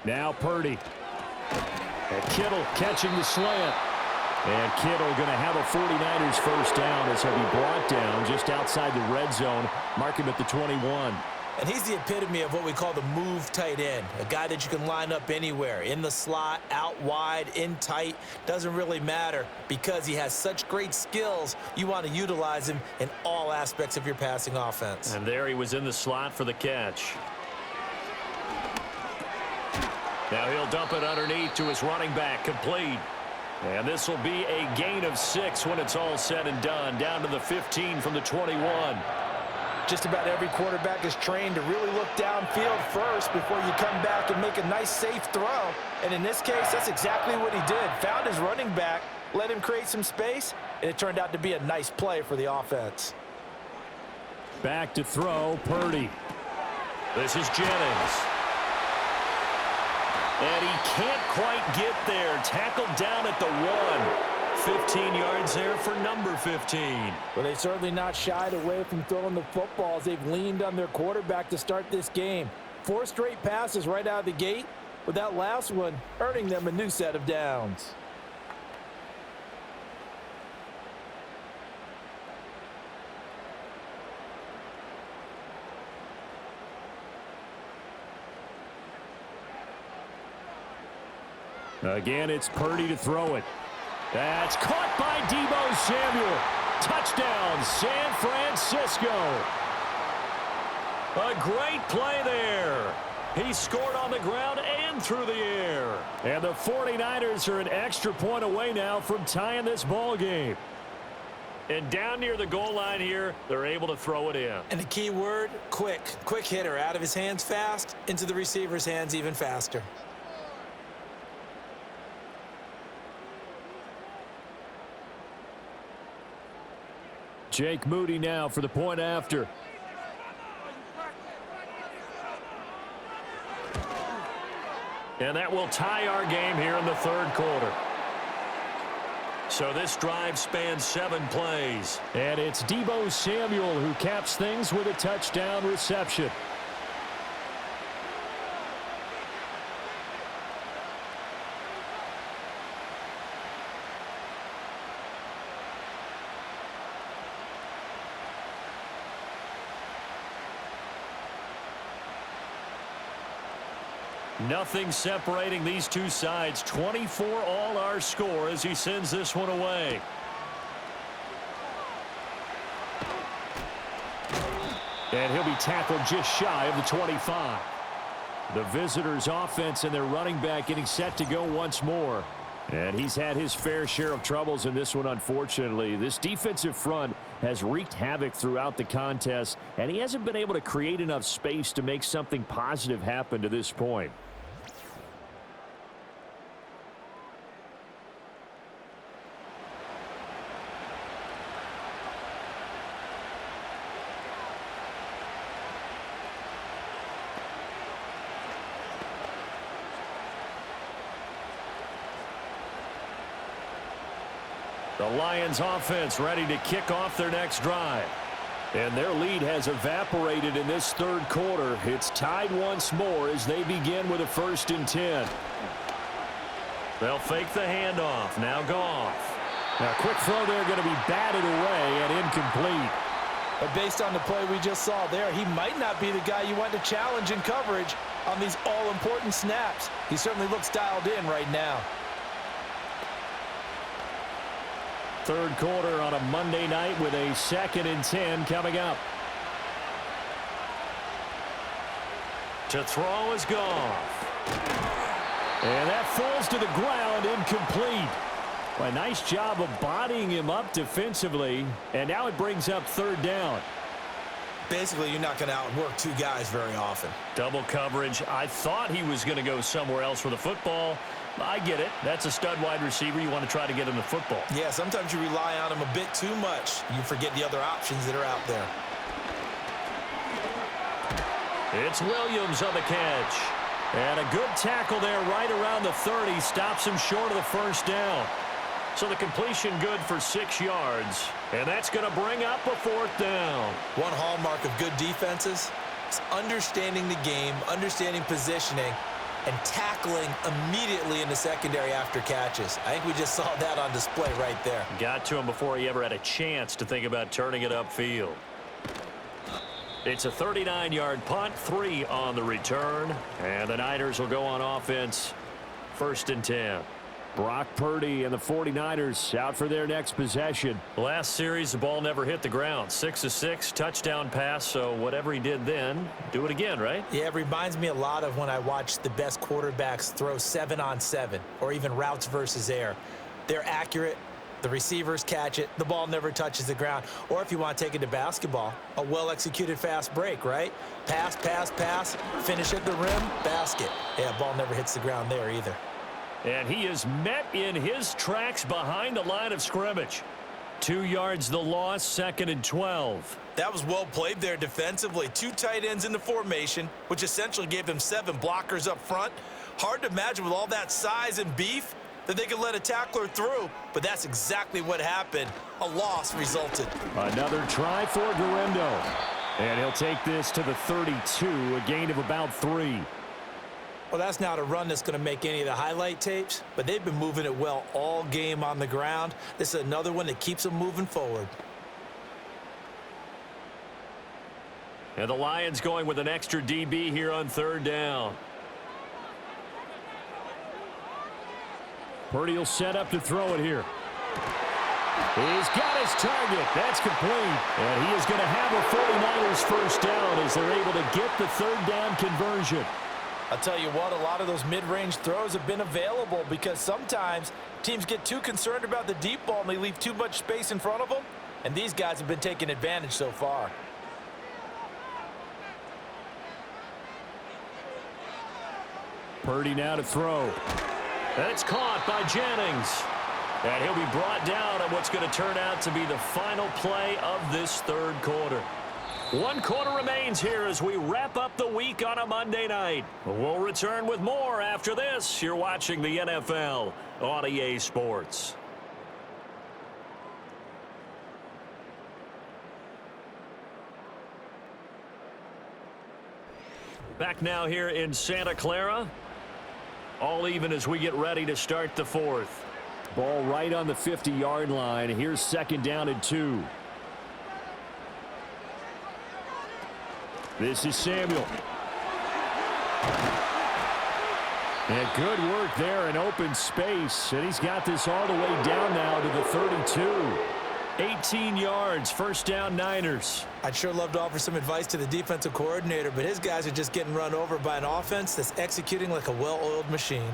Now Purdy. And Kittle catching the slant. And Kittle going to have a 49ers 1st down as he'll be brought down just outside the red zone. Mark him at the 21. And he's the epitome of what we call the move tight end. A guy that you can line up anywhere. In the slot, out wide, in tight. Doesn't really matter because he has such great skills. You want to utilize him in all aspects of your passing offense. And there he was in the slot for the catch. Now he'll dump it underneath to his running back, complete. And this will be a gain of 6 when it's all said and done. Down to the 15 from the 21. Just about every quarterback is trained to really look downfield first before you come back and make a nice, safe throw. And in this case, that's exactly what he did. Found his running back, let him create some space, and it turned out to be a nice play for the offense. Back to throw, Purdy. This is Jennings. And he can't quite get there. Tackled down at the 1. 15 yards there for number 15. Well, they certainly not shied away from throwing the footballs. They've leaned on their quarterback to start this game. 4 straight passes right out of the gate, with that last one earning them a new set of downs. Again, it's Purdy to throw it. That's caught by Deebo Samuel. Touchdown, San Francisco. A great play there. He scored on the ground and through the air. And the 49ers are an extra point away now from tying this ball game. And down near the goal line here, they're able to throw it in. And the key word, quick. Quick hitter, out of his hands fast, into the receiver's hands even faster. Jake Moody now for the point after. And that will tie our game here in the 3rd quarter. So this drive spans 7 plays. And it's Deebo Samuel who caps things with a touchdown reception. Nothing separating these two sides. 24 all our score as he sends this one away. And he'll be tackled just shy of the 25. The visitors' offense and their running back getting set to go once more. And he's had his fair share of troubles in this one, unfortunately. This defensive front has wreaked havoc throughout the contest, and he hasn't been able to create enough space to make something positive happen to this point. The Lions offense ready to kick off their next drive. And their lead has evaporated in this third quarter. It's tied once more as they begin with a 1st and 10. They'll fake the handoff. Now Goff. Now, quick throw there going to be batted away and incomplete. But based on the play we just saw there, he might not be the guy you want to challenge in coverage on these all-important snaps. He certainly looks dialed in right now. Third quarter on a Monday night with a 2nd and 10 coming up. To throw is Goff. And that falls to the ground, incomplete. Well, a nice job of bodying him up defensively. And now it brings up 3rd down. Basically, you're not going to outwork two guys very often. Double coverage. I thought he was going to go somewhere else with the football. I get it. That's a stud wide receiver. You want to try to get him the football. Yeah, sometimes you rely on him a bit too much. You forget the other options that are out there. It's Williams on the catch. And a good tackle there right around the 30. Stops him short of the 1st down. So the completion good for 6 yards. And that's going to bring up a 4th down. One hallmark of good defenses is understanding the game, understanding positioning, and tackling immediately in the secondary after catches. I think we just saw that on display right there. Got to him before he ever had a chance to think about turning it upfield. It's a 39-yard punt, 3 on the return. And the Niners will go on offense, 1st and 10. Brock Purdy and the 49ers out for their next possession. Last series, the ball never hit the ground. 6 of 6, touchdown pass, so whatever he did then, do it again, right? Yeah, it reminds me a lot of when I watched the best quarterbacks throw 7-on-7 or even routes versus air. They're accurate. The receivers catch it. The ball never touches the ground. Or if you want to take it to basketball, a well-executed fast break, right? Pass, pass, pass, finish at the rim, basket. Yeah, ball never hits the ground there either. And he is met in his tracks behind the line of scrimmage. 2 yards the loss, 2nd and 12. That was well played there defensively. 2 tight ends in the formation, which essentially gave them 7 blockers up front. Hard to imagine with all that size and beef that they could let a tackler through, but that's exactly what happened. A loss resulted. Another try for Garendo. And he'll take this to the 32, a gain of about 3. Well, that's not a run that's going to make any of the highlight tapes, but they've been moving it well all game on the ground. This is another one that keeps them moving forward. And the Lions going with an extra DB here on 3rd down. Purdy will set up to throw it here. He's got his target. That's complete. And he is going to have a 49ers 1st down as they're able to get the 3rd down conversion. I'll tell you what, a lot of those mid-range throws have been available because sometimes teams get too concerned about the deep ball and they leave too much space in front of them, and these guys have been taking advantage so far. Purdy now to throw. That's caught by Jennings. And he'll be brought down on what's going to turn out to be the final play of this 3rd quarter. 1 quarter remains here as we wrap up the week on a Monday night. We'll return with more after this. You're watching the NFL on EA Sports. Back now here in Santa Clara. All even as we get ready to start the 4th. Ball right on the 50-yard line. Here's 2nd down and 2. This is Samuel. And good work there in open space. And he's got this all the way down now to the 32. 18 yards, first down Niners. I'd sure love to offer some advice to the defensive coordinator, but his guys are just getting run over by an offense that's executing like a well-oiled machine.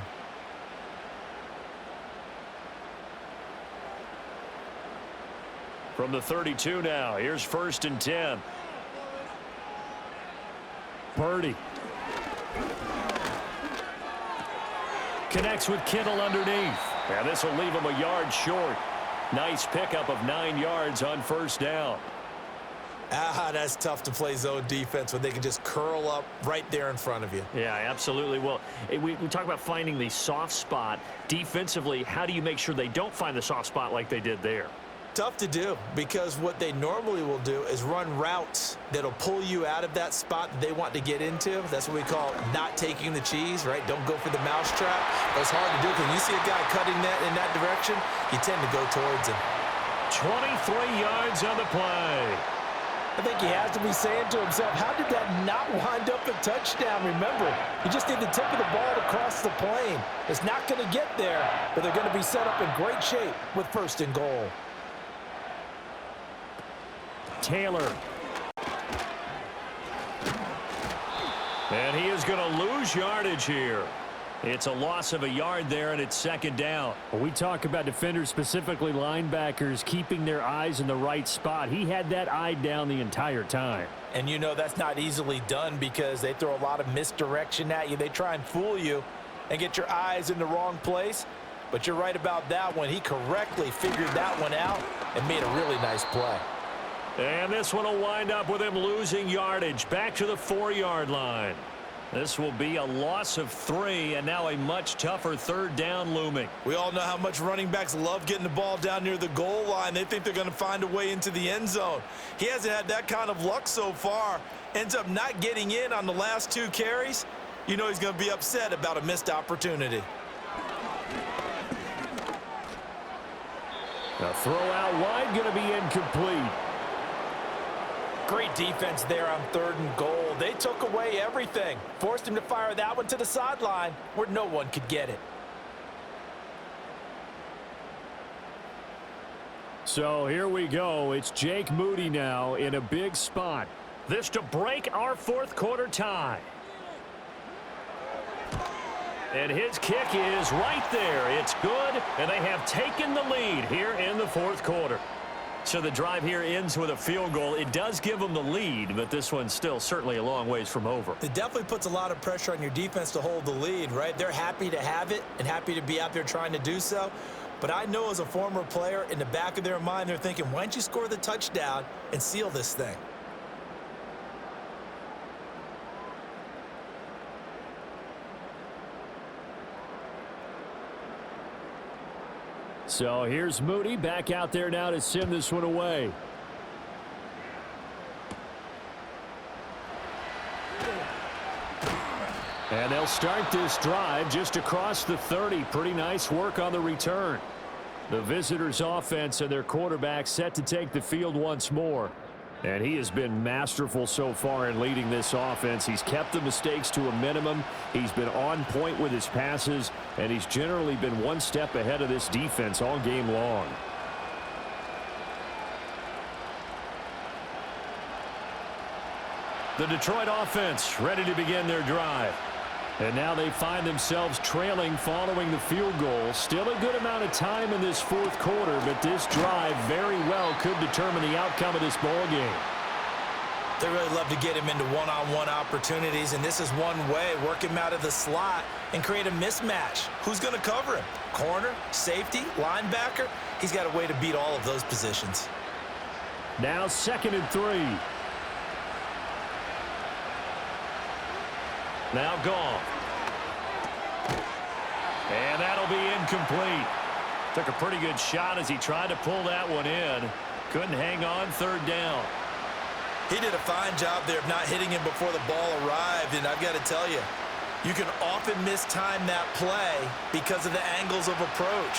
From the 32 now, here's 1st and 10. Purdy. Connects with Kittle underneath. And this will leave him a yard short. Nice pickup of 9 yards on 1st down. That's tough to play zone defense when they can just curl up right there in front of you. Yeah, absolutely. Well, we talk about finding the soft spot. Defensively, how do you make sure they don't find the soft spot like they did there? Tough to do, because what they normally will do is run routes that'll pull you out of that spot that they want to get into. That's what we call not taking the cheese, right? Don't go for the mousetrap. But it's hard to do because when you see a guy cutting that in that direction, you tend to go towards him. 23 yards on the play. I think he has to be saying to himself, how did that not wind up a touchdown? Remember, you just need the tip of the ball to cross the plane. It's not going to get there, but they're going to be set up in great shape with 1st and goal. Taylor. And he is going to lose yardage here. It's a loss of a yard there, and it's 2nd down. Well, we talk about defenders, specifically linebackers, keeping their eyes in the right spot. He had that eye down the entire time. And you know that's not easily done because they throw a lot of misdirection at you. They try and fool you and get your eyes in the wrong place. But you're right about that one. He correctly figured that one out and made a really nice play. And this one will wind up with him losing yardage back to the 4-yard line. This will be a loss of 3, and now a much tougher 3rd down looming. We all know how much running backs love getting the ball down near the goal line. They think they're going to find a way into the end zone. He hasn't had that kind of luck so far. Ends up not getting in on the last 2 carries. You know he's going to be upset about a missed opportunity. The throw out wide going to be incomplete. Great defense there on 3rd and goal. They took away everything. Forced him to fire that one to the sideline where no one could get it. So here we go. It's Jake Moody now in a big spot. This to break our 4th quarter tie. And his kick is right there. It's good, and they have taken the lead here in the 4th quarter. So the drive here ends with a field goal. It does give them the lead, but this one's still certainly a long ways from over. It definitely puts a lot of pressure on your defense to hold the lead, right? They're happy to have it and happy to be out there trying to do so. But I know as a former player, in the back of their mind, they're thinking, why don't you score the touchdown and seal this thing? So here's Moody back out there now to send this one away. And they'll start this drive just across the 30. Pretty nice work on the return. The visitors' offense and their quarterback set to take the field once more. And he has been masterful so far in leading this offense. He's kept the mistakes to a minimum. He's been on point with his passes, and he's generally been one step ahead of this defense all game long. The Detroit offense ready to begin their drive. And now they find themselves trailing following the field goal. Still a good amount of time in this 4th quarter, but this drive very well could determine the outcome of this ball game. They really love to get him into one-on-one opportunities, and this is one way. Work him out of the slot and create a mismatch. Who's going to cover him? Corner, safety, linebacker? He's got a way to beat all of those positions. Now 2nd and 3. Now gone. And that'll be incomplete. Took a pretty good shot as he tried to pull that one in. Couldn't hang on 3rd down. He did a fine job there of not hitting him before the ball arrived, and I've got to tell you, you can often mistime that play because of the angles of approach.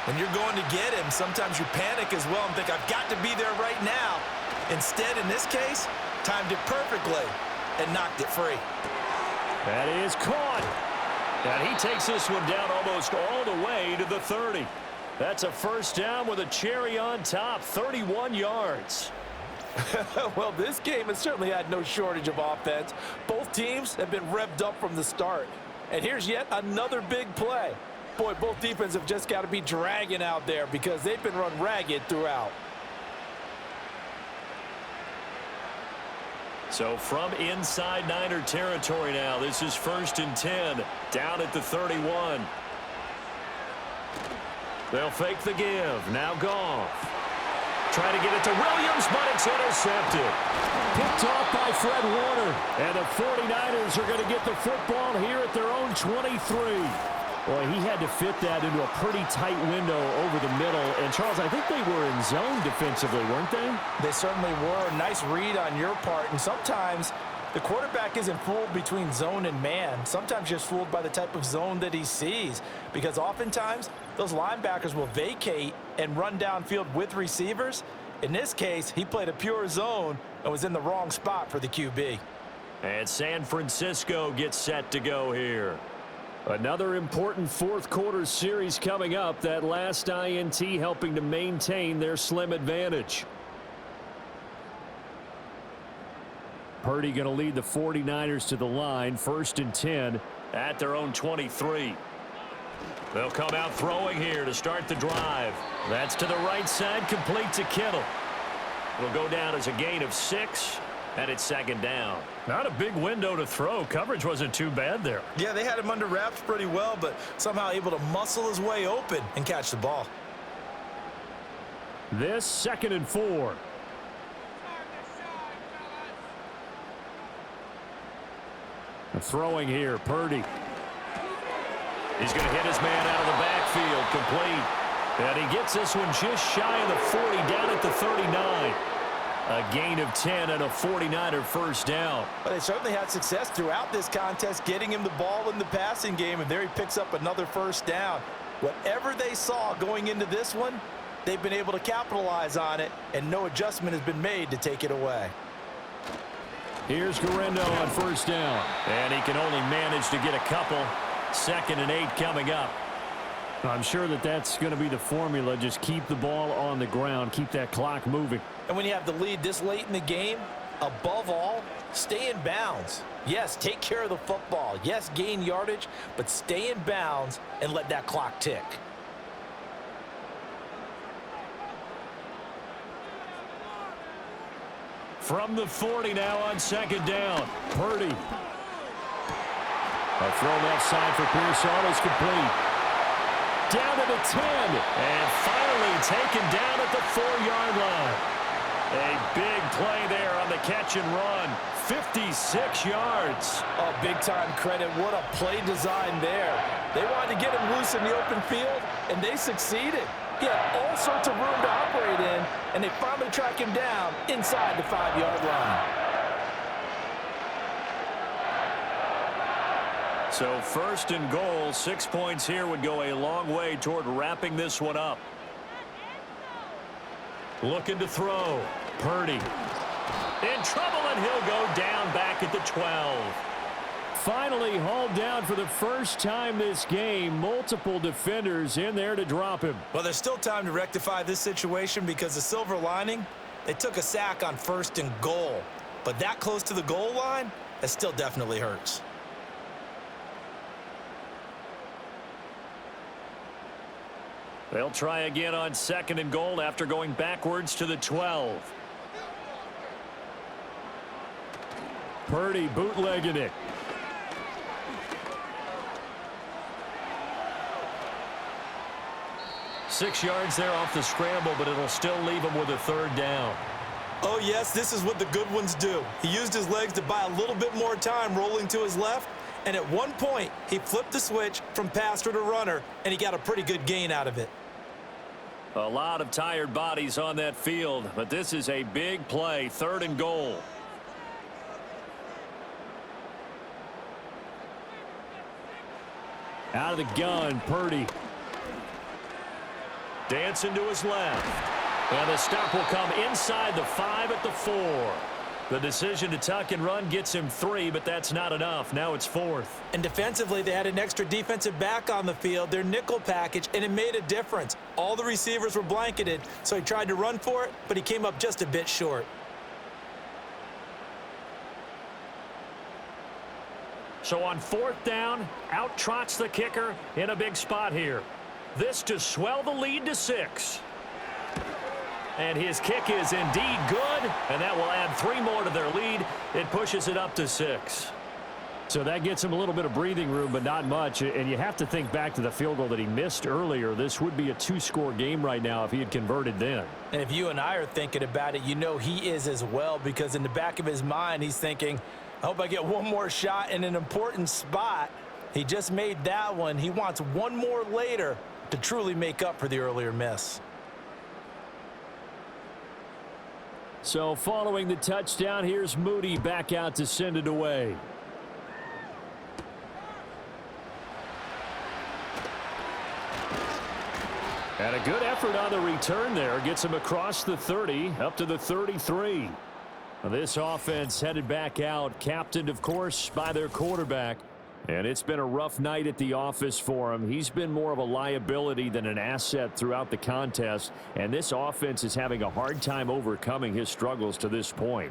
When you're going to get him, sometimes you panic as well and think, I've got to be there right now. Instead, in this case, timed it perfectly and knocked it free. That is caught. And he takes this one down almost all the way to the 30. That's a first down with a cherry on top, 31 yards. Well, this game has certainly had no shortage of offense. Both teams have been revved up from the start. And here's yet another big play. Boy, both defenses have just got to be dragging out there because they've been run ragged throughout. So from inside Niner territory now, this is 1st and 10, down at the 31. They'll fake the give. Now Goff. Try to get it to Williams, but it's intercepted. Picked off by Fred Warner. And the 49ers are going to get the football here at their own 23. Boy, he had to fit that into a pretty tight window over the middle. And, Charles, I think they were in zone defensively, weren't they? They certainly were. Nice read on your part. And sometimes the quarterback isn't fooled between zone and man. Sometimes just fooled by the type of zone that he sees. Because oftentimes those linebackers will vacate and run downfield with receivers. In this case, he played a pure zone and was in the wrong spot for the QB. And San Francisco gets set to go here. Another important fourth quarter series coming up. That last INT helping to maintain their slim advantage. Purdy going to lead the 49ers to the line. 1st and 10 at their own 23. They'll come out throwing here to start the drive. That's to the right side, complete to Kittle. It'll go down as a gain of 6, and it's 2nd down. Not a big window to throw. Coverage wasn't too bad there. Yeah, they had him under wraps pretty well, but somehow able to muscle his way open and catch the ball. This 2nd and 4. Throwing here, Purdy. He's going to hit his man out of the backfield, complete. And he gets this one just shy of the 40, down at the 39. A gain of 10 and a 49er first down. But they certainly had success throughout this contest, getting him the ball in the passing game, and there he picks up another first down. Whatever they saw going into this one, they've been able to capitalize on it, and no adjustment has been made to take it away. Here's Guerrero on first down. And he can only manage to get a couple. 2nd and 8 coming up. I'm sure that that's going to be the formula. Just keep the ball on the ground. Keep that clock moving. And when you have the lead this late in the game, above all, stay in bounds. Yes, take care of the football. Yes, gain yardage, but stay in bounds and let that clock tick. From the 40 now on 2nd down. Purdy. A throw left side for Pearsall is complete. Down to the 10. And finally taken down at the 4-yard line. A big play there on the catch and run. 56 yards. Oh, big-time credit. What a play design there. They wanted to get him loose in the open field, and they succeeded. He had all sorts of room to operate in, and they finally track him down inside the 5-yard line. So 1st and goal, 6 points here would go a long way toward wrapping this one up. Looking to throw. Purdy. In trouble, and he'll go down back at the 12. Finally hauled down for the first time this game. Multiple defenders in there to drop him. Well, there's still time to rectify this situation because the silver lining, they took a sack on 1st and goal. But that close to the goal line, that still definitely hurts. They'll try again on 2nd and goal after going backwards to the 12. Purdy bootlegging it. Six yards there off the scramble, but it'll still leave him with a 3rd down. Oh, yes, this is what the good ones do. He used his legs to buy a little bit more time rolling to his left, and at one point, he flipped the switch from passer to runner, and he got a pretty good gain out of it. A lot of tired bodies on that field, but this is a big play, 3rd and goal. Out of the gun, Purdy. Dancing to his left. And the stop will come inside the 5 at the 4. The decision to tuck and run gets him 3, but that's not enough. Now it's 4th. And defensively, they had an extra defensive back on the field, their nickel package, and it made a difference. All the receivers were blanketed, so he tried to run for it, but he came up just a bit short. So on 4th down, out trots the kicker in a big spot here. This to swell the lead to 6. And his kick is indeed good, and that will add 3 more to their lead. It pushes it up to 6. So that gets him a little bit of breathing room, but not much. And you have to think back to the field goal that he missed earlier. This would be a 2-score game right now if he had converted then. And if you and I are thinking about it, you know he is as well, because in the back of his mind, he's thinking, I hope I get one more shot in an important spot. He just made that one. He wants one more later to truly make up for the earlier miss. So following the touchdown, here's Moody back out to send it away. And a good effort on the return there. Gets him across the 30, up to the 33. This offense headed back out, captained, of course, by their quarterback. And it's been a rough night at the office for him. He's been more of a liability than an asset throughout the contest. And this offense is having a hard time overcoming his struggles to this point.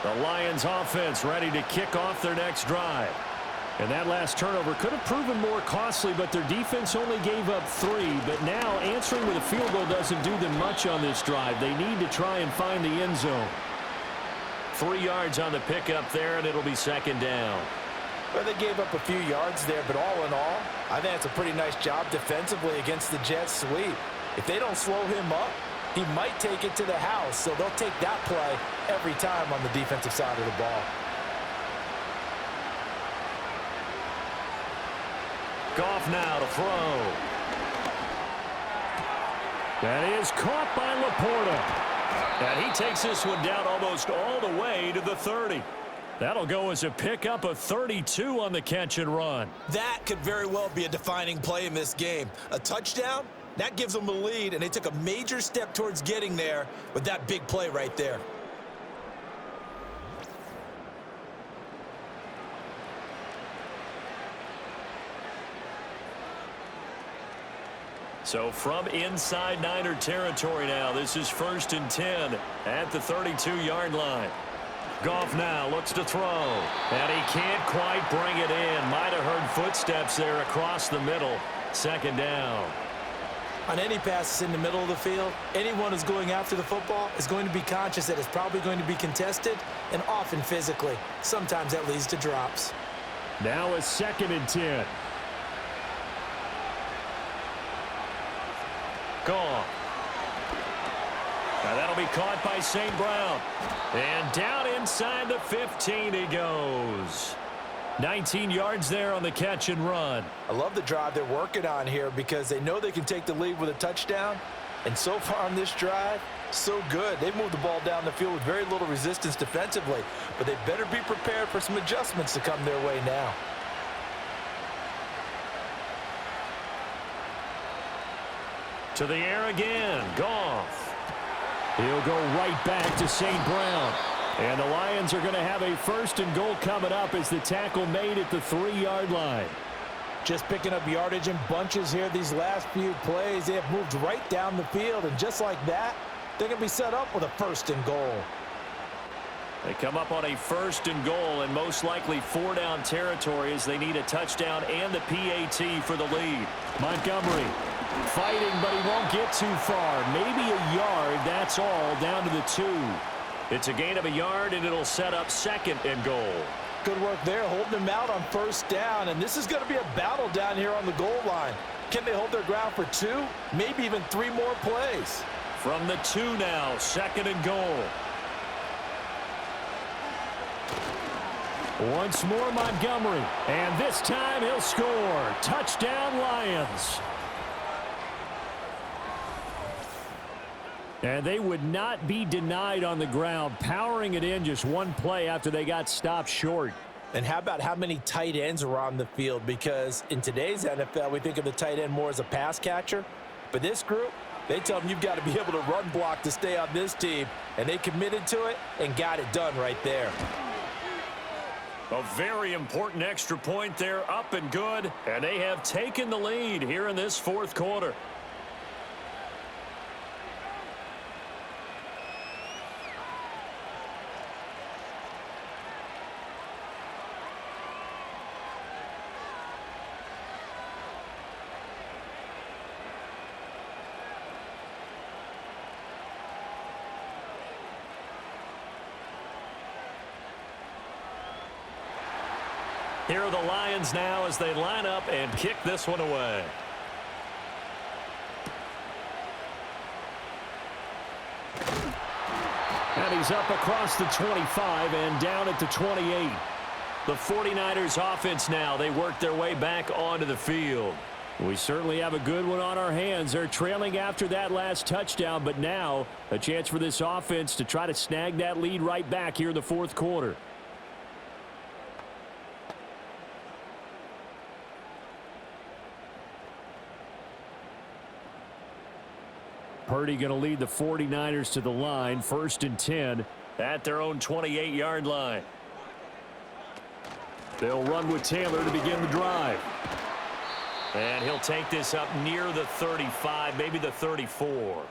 The Lions offense ready to kick off their next drive. And that last turnover could have proven more costly, but their defense only gave up 3. But now answering with a field goal doesn't do them much on this drive. They need to try and find the end zone. 3 yards on the pickup there, and it'll be 2nd down. Well, they gave up a few yards there, but all in all, I think it's a pretty nice job defensively against the Jets sweep. If they don't slow him up, he might take it to the house, so they'll take that play every time on the defensive side of the ball. Goff now to throw. That is caught by Laporta. And he takes this one down almost all the way to the 30. That'll go as a pickup of 32 on the catch and run. That could very well be a defining play in this game. A touchdown, that gives them a lead, and they took a major step towards getting there with that big play right there. So from inside Niner territory now, this is 1st and 10 at the 32-yard line. Goff now looks to throw, and he can't quite bring it in. Might have heard footsteps there across the middle. 2nd down. On any passes in the middle of the field, anyone who's going after the football is going to be conscious that it's probably going to be contested, and often physically. Sometimes that leads to drops. Now a 2nd and 10. Gone. Now that'll be caught by St. Brown. And down inside the 15 he goes. 19 yards there on the catch and run. I love the drive they're working on here because they know they can take the lead with a touchdown. And so far on this drive, so good. They've moved the ball down the field with very little resistance defensively. But they better be prepared for some adjustments to come their way now. To the air again. Goff. He'll go right back to St. Brown. And the Lions are going to have a 1st and goal coming up as the tackle made at the 3-yard line. Just picking up yardage in bunches here these last few plays. They have moved right down the field, and just like that, they're going to be set up with a 1st and goal. They come up on a 1st and goal, and most likely 4-down territory as they need a touchdown and the PAT for the lead. Montgomery fighting, but he won't get too far. Maybe a yard, that's all, down to the 2. It's a gain of a yard, and it'll set up 2nd and goal. Good work there, holding them out on 1st down, and this is going to be a battle down here on the goal line. Can they hold their ground for 2, maybe even 3 more plays? From the 2 now, 2nd and goal. Once more Montgomery, and this time he'll score. Touchdown Lions. And they would not be denied on the ground, powering it in just one play after they got stopped short. And how about how many tight ends are on the field? Because in today's NFL, we think of the tight end more as a pass catcher. But this group, they tell them you've got to be able to run block to stay on this team. And they committed to it and got it done right there. A very important extra point there, up and good. And they have taken the lead here in this fourth quarter. Here are the Lions now as they line up and kick this one away. And he's up across the 25 and down at the 28. The 49ers offense now, they work their way back onto the field. We certainly have a good one on our hands. They're trailing after that last touchdown, but now a chance for this offense to try to snag that lead right back here in the fourth quarter. Purdy going to lead the 49ers to the line, 1st and 10 at their own 28-yard line. They'll run with Taylor to begin the drive. And he'll take this up near the 35, maybe the 34.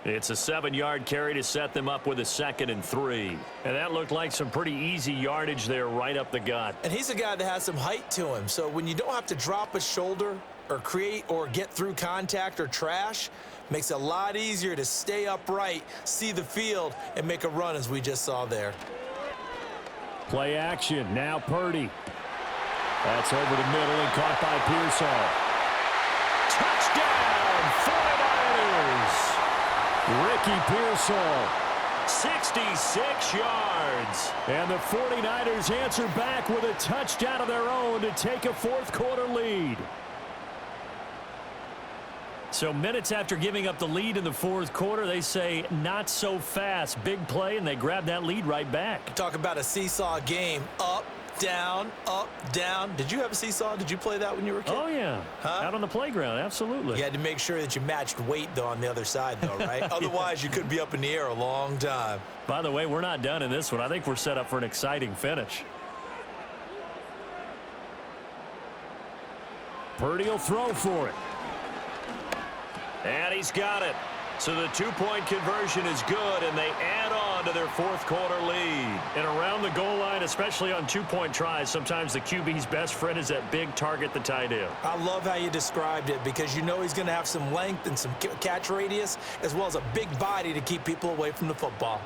It's a 7-yard carry to set them up with a 2nd and 3. And that looked like some pretty easy yardage there right up the gut. And he's a guy that has some height to him. So when you don't have to drop a shoulder or create or get through contact or trash, makes it a lot easier to stay upright, see the field, and make a run as we just saw there. Play action. Now Purdy. That's over the middle and caught by Pearsall. Touchdown, 49ers! Ricky Pearsall, 66 yards. And the 49ers answer back with a touchdown of their own to take a fourth quarter lead. So minutes after giving up the lead in the fourth quarter, they say not so fast. Big play, and they grab that lead right back. Talk about a seesaw game. Up, down, up, down. Did you have a seesaw? Did you play that when you were a kid? Oh, yeah. Huh? Out on the playground, absolutely. You had to make sure that you matched weight, though, on the other side, though, right? Otherwise, you could be up in the air a long time. By the way, we're not done in this one. I think we're set up for an exciting finish. Purdy will throw for it. And he's got it. So the two-point conversion is good, and they add on to their fourth quarter lead. And around the goal line, especially on two-point tries, sometimes the QB's best friend is that big target, the tight end. I love how you described it because you know he's going to have some length and some catch radius as well as a big body to keep people away from the football.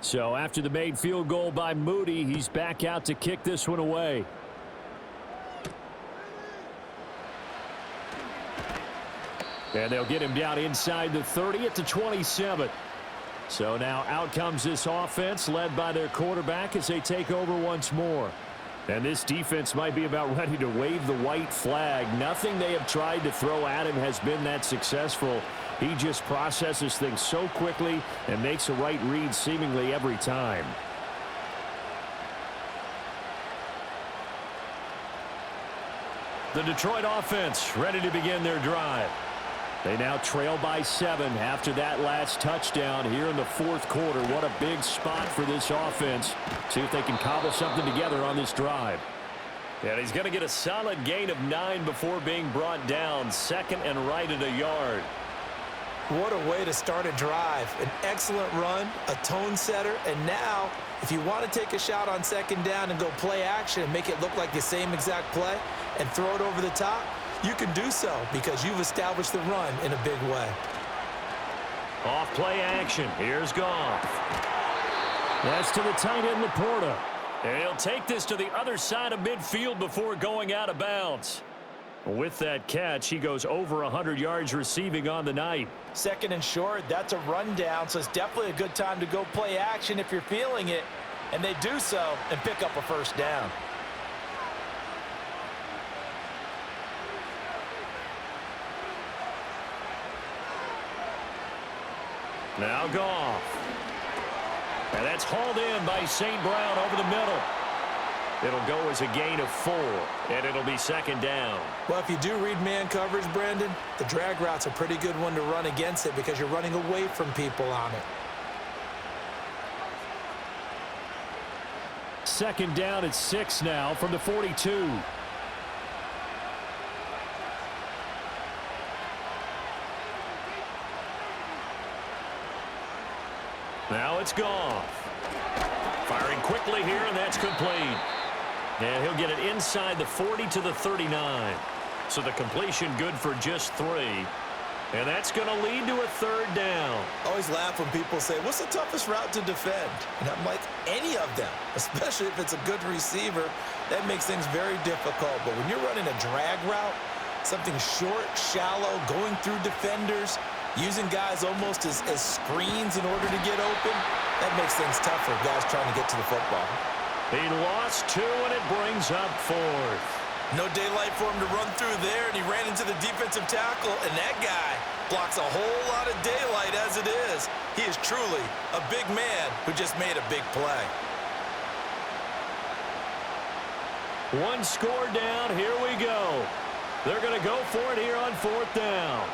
So after the made field goal by Moody, he's back out to kick this one away. And they'll get him down inside the 30 at the 27. So now out comes this offense led by their quarterback as they take over once more. And this defense might be about ready to wave the white flag. Nothing they have tried to throw at him has been that successful. He just processes things so quickly and makes the right read seemingly every time. The Detroit offense ready to begin their drive. They now trail by 7 after that last touchdown here in the fourth quarter. What a big spot for this offense. See if they can cobble something together on this drive. And he's going to get a solid gain of 9 before being brought down. 2nd and right at a yard. What a way to start a drive. An excellent run, a tone setter, and now if you want to take a shot on 2nd down and go play action and make it look like the same exact play and throw it over the top, You can do so because you've established the run in a big way. Off play action. Here's Goff. That's to the tight end, Laporta. And he'll take this to the other side of midfield before going out of bounds. With that catch, he goes over 100 yards receiving on the night. Second and short, that's a rundown, so it's definitely a good time to go play action if you're feeling it. And they do so and pick up a first down. Now Goff. And that's hauled in by St. Brown over the middle. It'll go as a gain of 4, and it'll be second down. Well, if you do read man coverage, Brandon, the drag route's a pretty good one to run against it because you're running away from people on it. Second down at 6 now from the 42. Now it's Goff. Firing quickly here, and that's complete. And he'll get it inside the 40 to the 39. So the completion good for just 3. And that's going to lead to a third down. I always laugh when people say, what's the toughest route to defend? And I'm like, any of them, especially if it's a good receiver. That makes things very difficult. But when you're running a drag route, something short, shallow, going through defenders, using guys almost as screens in order to get open, that makes things tough for guys trying to get to the football. He lost 2, and it brings up 4th. No daylight for him to run through there, and he ran into the defensive tackle, and that guy blocks a whole lot of daylight as it is. He is truly a big man who just made a big play. 1 score down. Here we go. They're going to go for it here on 4th down.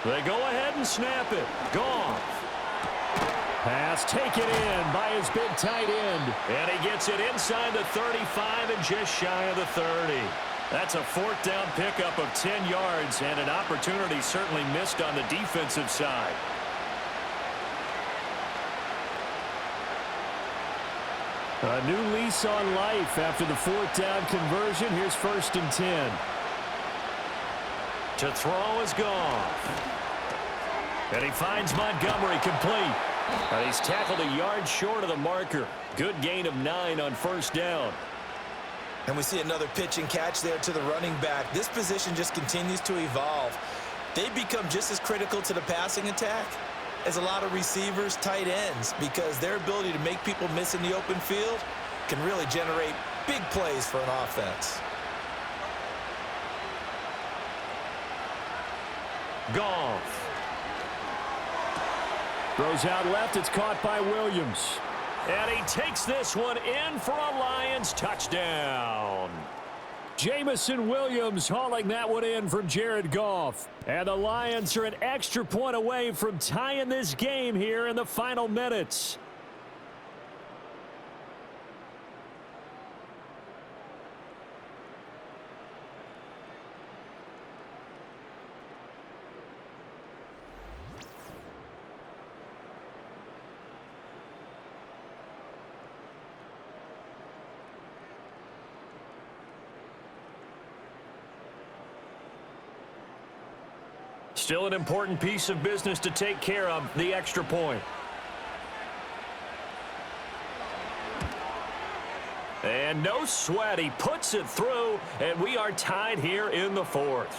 They go ahead and snap it. Goff. Pass taken in by his big tight end. And he gets it inside the 35 and just shy of the 30. That's a 4th down pickup of 10 yards and an opportunity certainly missed on the defensive side. A new lease on life after the 4th down conversion. Here's 1st and 10. To throw is Goff. And he finds Montgomery complete. And he's tackled a yard short of the marker. Good gain of 9 on 1st down. And we see another pitch and catch there to the running back. This position just continues to evolve. They become just as critical to the passing attack as a lot of receivers, tight ends, because their ability to make people miss in the open field can really generate big plays for an offense. Goff. Throws out left. It's caught by Williams. And he takes this one in for a Lions touchdown. Jamison Williams hauling that one in from Jared Goff. And the Lions are an extra point away from tying this game here in the final minutes. Still an important piece of business to take care of, the extra point. And no sweat, he puts it through, and we are tied here in the 4th.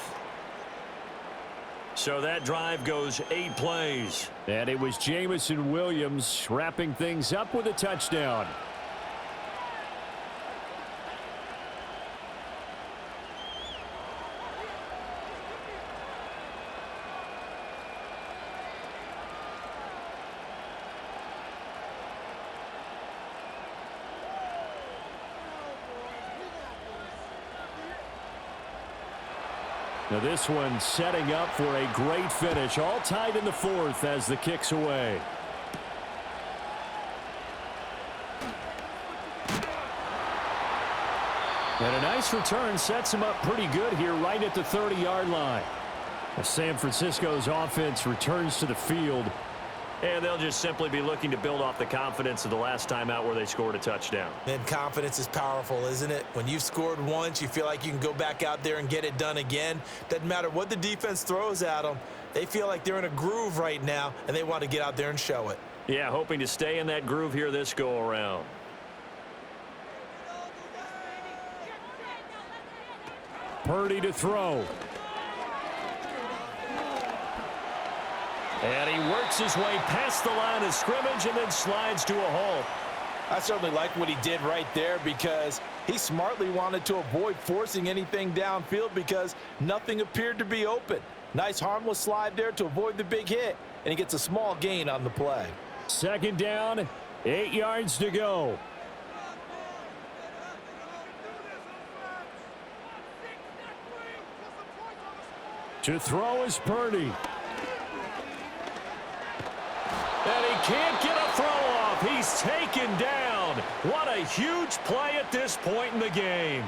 So that drive goes 8 plays. And it was Jamison Williams wrapping things up with a touchdown. Now this one setting up for a great finish. All tied in the 4th as the kick's away. And a nice return sets him up pretty good here right at the 30-yard line. As San Francisco's offense returns to the field. And they'll just simply be looking to build off the confidence of the last time out where they scored a touchdown. And confidence is powerful, isn't it? When you've scored once, you feel like you can go back out there and get it done again. Doesn't matter what the defense throws at them. They feel like they're in a groove right now, and they want to get out there and show it. Yeah, hoping to stay in that groove here this go-around. Purdy to throw. And he works his way past the line of scrimmage and then slides to a halt. I certainly like what he did right there because he smartly wanted to avoid forcing anything downfield because nothing appeared to be open. Nice harmless slide there to avoid the big hit, and he gets a small gain on the play. Second down, 8 yards to go. To throw is Purdy. And he can't get a throw off. He's taken down. What a huge play at this point in the game.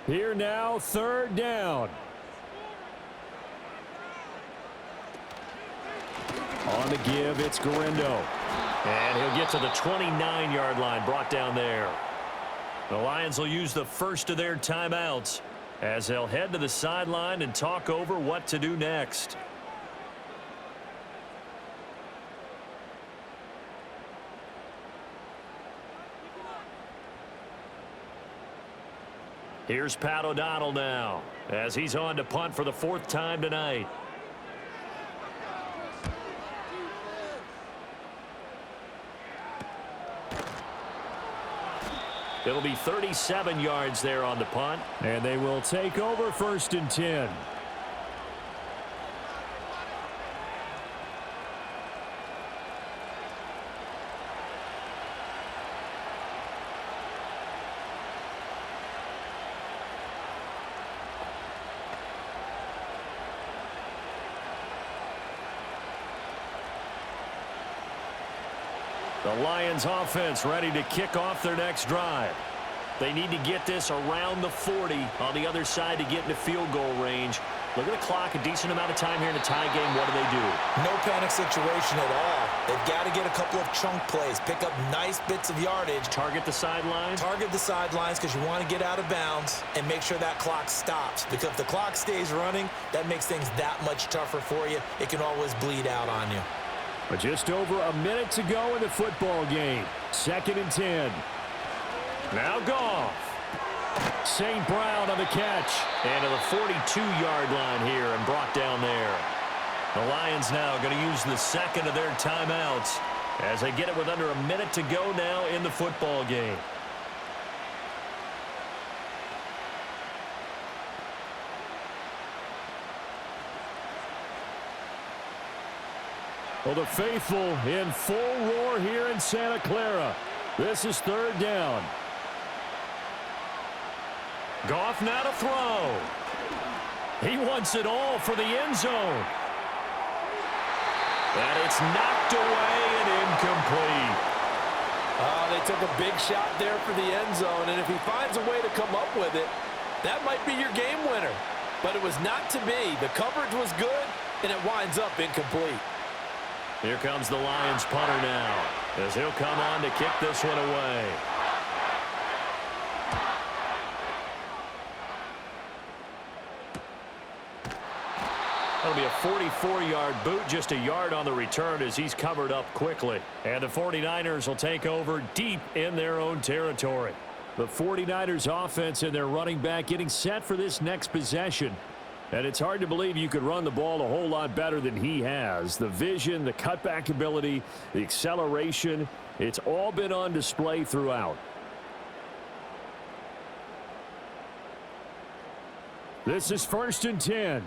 Here now, third down. On the give, it's Garindo. And he'll get to the 29-yard line, brought down there. The Lions will use the first of their timeouts as they'll head to the sideline and talk over what to do next. Here's Pat O'Donnell now as he's on to punt for the 4th time tonight. It'll be 37 yards there on the punt. And they will take over 1st and 10. The Lions offense ready to kick off their next drive. They need to get this around the 40 on the other side to get into field goal range. Look at the clock, a decent amount of time here in a tie game. What do? No panic situation at all. They've got to get a couple of chunk plays, pick up nice bits of yardage. Target the sidelines? Target the sidelines because you want to get out of bounds and make sure that clock stops. Because if the clock stays running, that makes things that much tougher for you. It can always bleed out on you. But just over a minute to go in the football game. 2nd and 10. Now Goff. St. Brown on the catch. And to the 42-yard line here and brought down there. The Lions now going to use the 2nd of their timeouts as they get it with under a minute to go now in the football game. Well, the faithful in full roar here in Santa Clara. This is 3rd down. Goff now to throw. He wants it all for the end zone. And it's knocked away and incomplete. Oh, they took a big shot there for the end zone, and if he finds a way to come up with it, that might be your game winner. But it was not to be. The coverage was good, and it winds up incomplete. Here comes the Lions punter now as he'll come on to kick this one away. That'll be a 44-yard boot, just a yard on the return as he's covered up quickly. And the 49ers will take over deep in their own territory. The 49ers offense and their running back getting set for this next possession. And it's hard to believe you could run the ball a whole lot better than he has. The vision, the cutback ability, the acceleration, it's all been on display throughout. This is 1st and 10.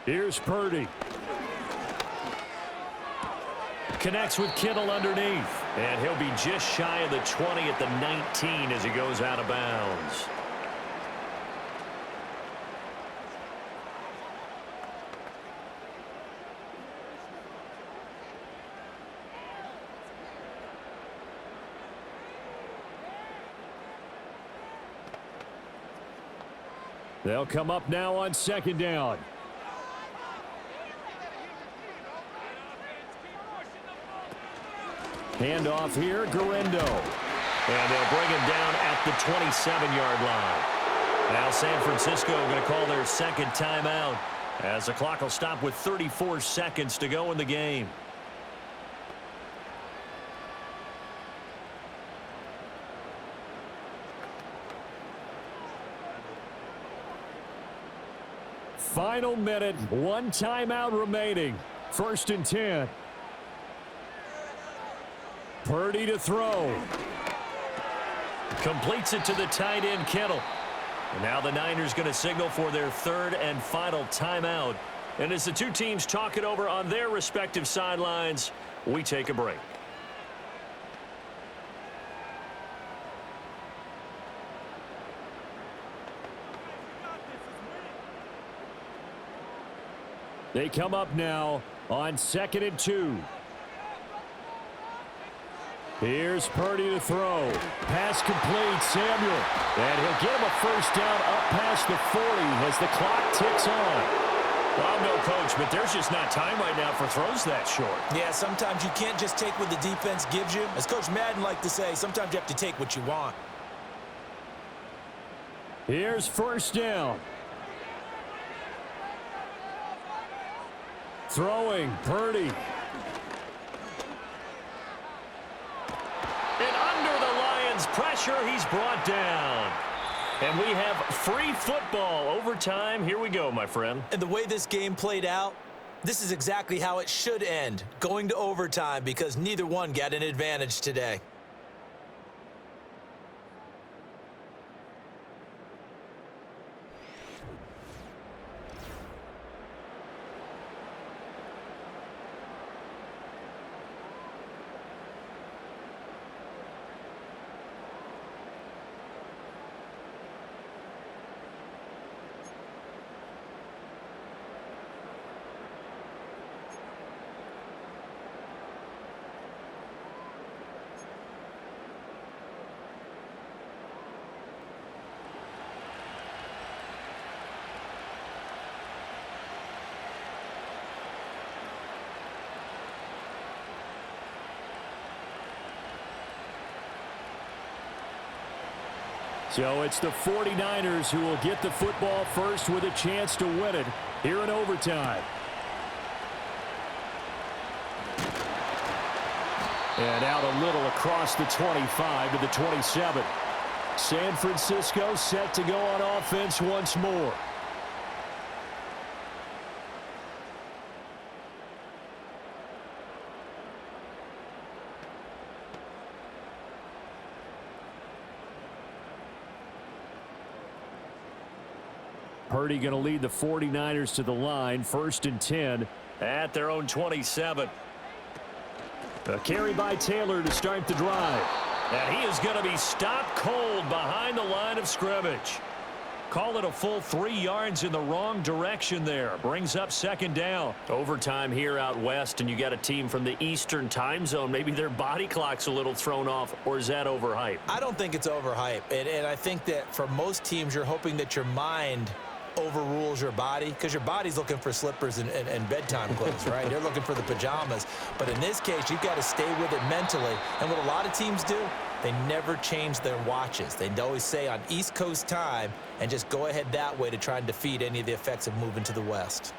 Here's Purdy. Connects with Kittle underneath. And he'll be just shy of the 20 at the 19 as he goes out of bounds. They'll come up now on second down. Handoff here, Garendo. And they'll bring him down at the 27-yard line. Now San Francisco going to call their second timeout as the clock will stop with 34 seconds to go in the game. Final minute, one timeout remaining. 1st and 10. Purdy to throw. Completes it to the tight end, Kittle. And now the Niners going to signal for their third and final timeout. And as the two teams talk it over on their respective sidelines, we take a break. They come up now on 2nd and 2. Here's Purdy to throw. Pass complete, Samuel. And he'll get him a first down up past the 40 as the clock ticks on. Well, I'm no coach, but there's just not time right now for throws that short. Yeah, sometimes you can't just take what the defense gives you. As Coach Madden liked to say, sometimes you have to take what you want. Here's first down. Throwing, Purdy. And under the Lions' pressure, he's brought down. And we have free football. Overtime, here we go, my friend. And the way this game played out, this is exactly how it should end, going to overtime, because neither one got an advantage today. So it's the 49ers who will get the football first with a chance to win it here in overtime. And out a little across the 25 to the 27. San Francisco set to go on offense once more. Purdy going to lead the 49ers to the line. 1st and 10 at their own 27. A carry by Taylor to start the drive. And he is going to be stopped cold behind the line of scrimmage. Call it a full 3 yards in the wrong direction there. Brings up 2nd down. Overtime here out west, and you got a team from the Eastern time zone. Maybe their body clock's a little thrown off, or is that overhyped? I don't think it's overhyped. And I think that for most teams, you're hoping that your mind overrules your body, because your body's looking for slippers and bedtime clothes, right? They're looking for the pajamas. But in this case, you've got to stay with it mentally. And what a lot of teams do, they never change their watches. They always say on East Coast time and just go ahead that way to try and defeat any of the effects of moving to the West.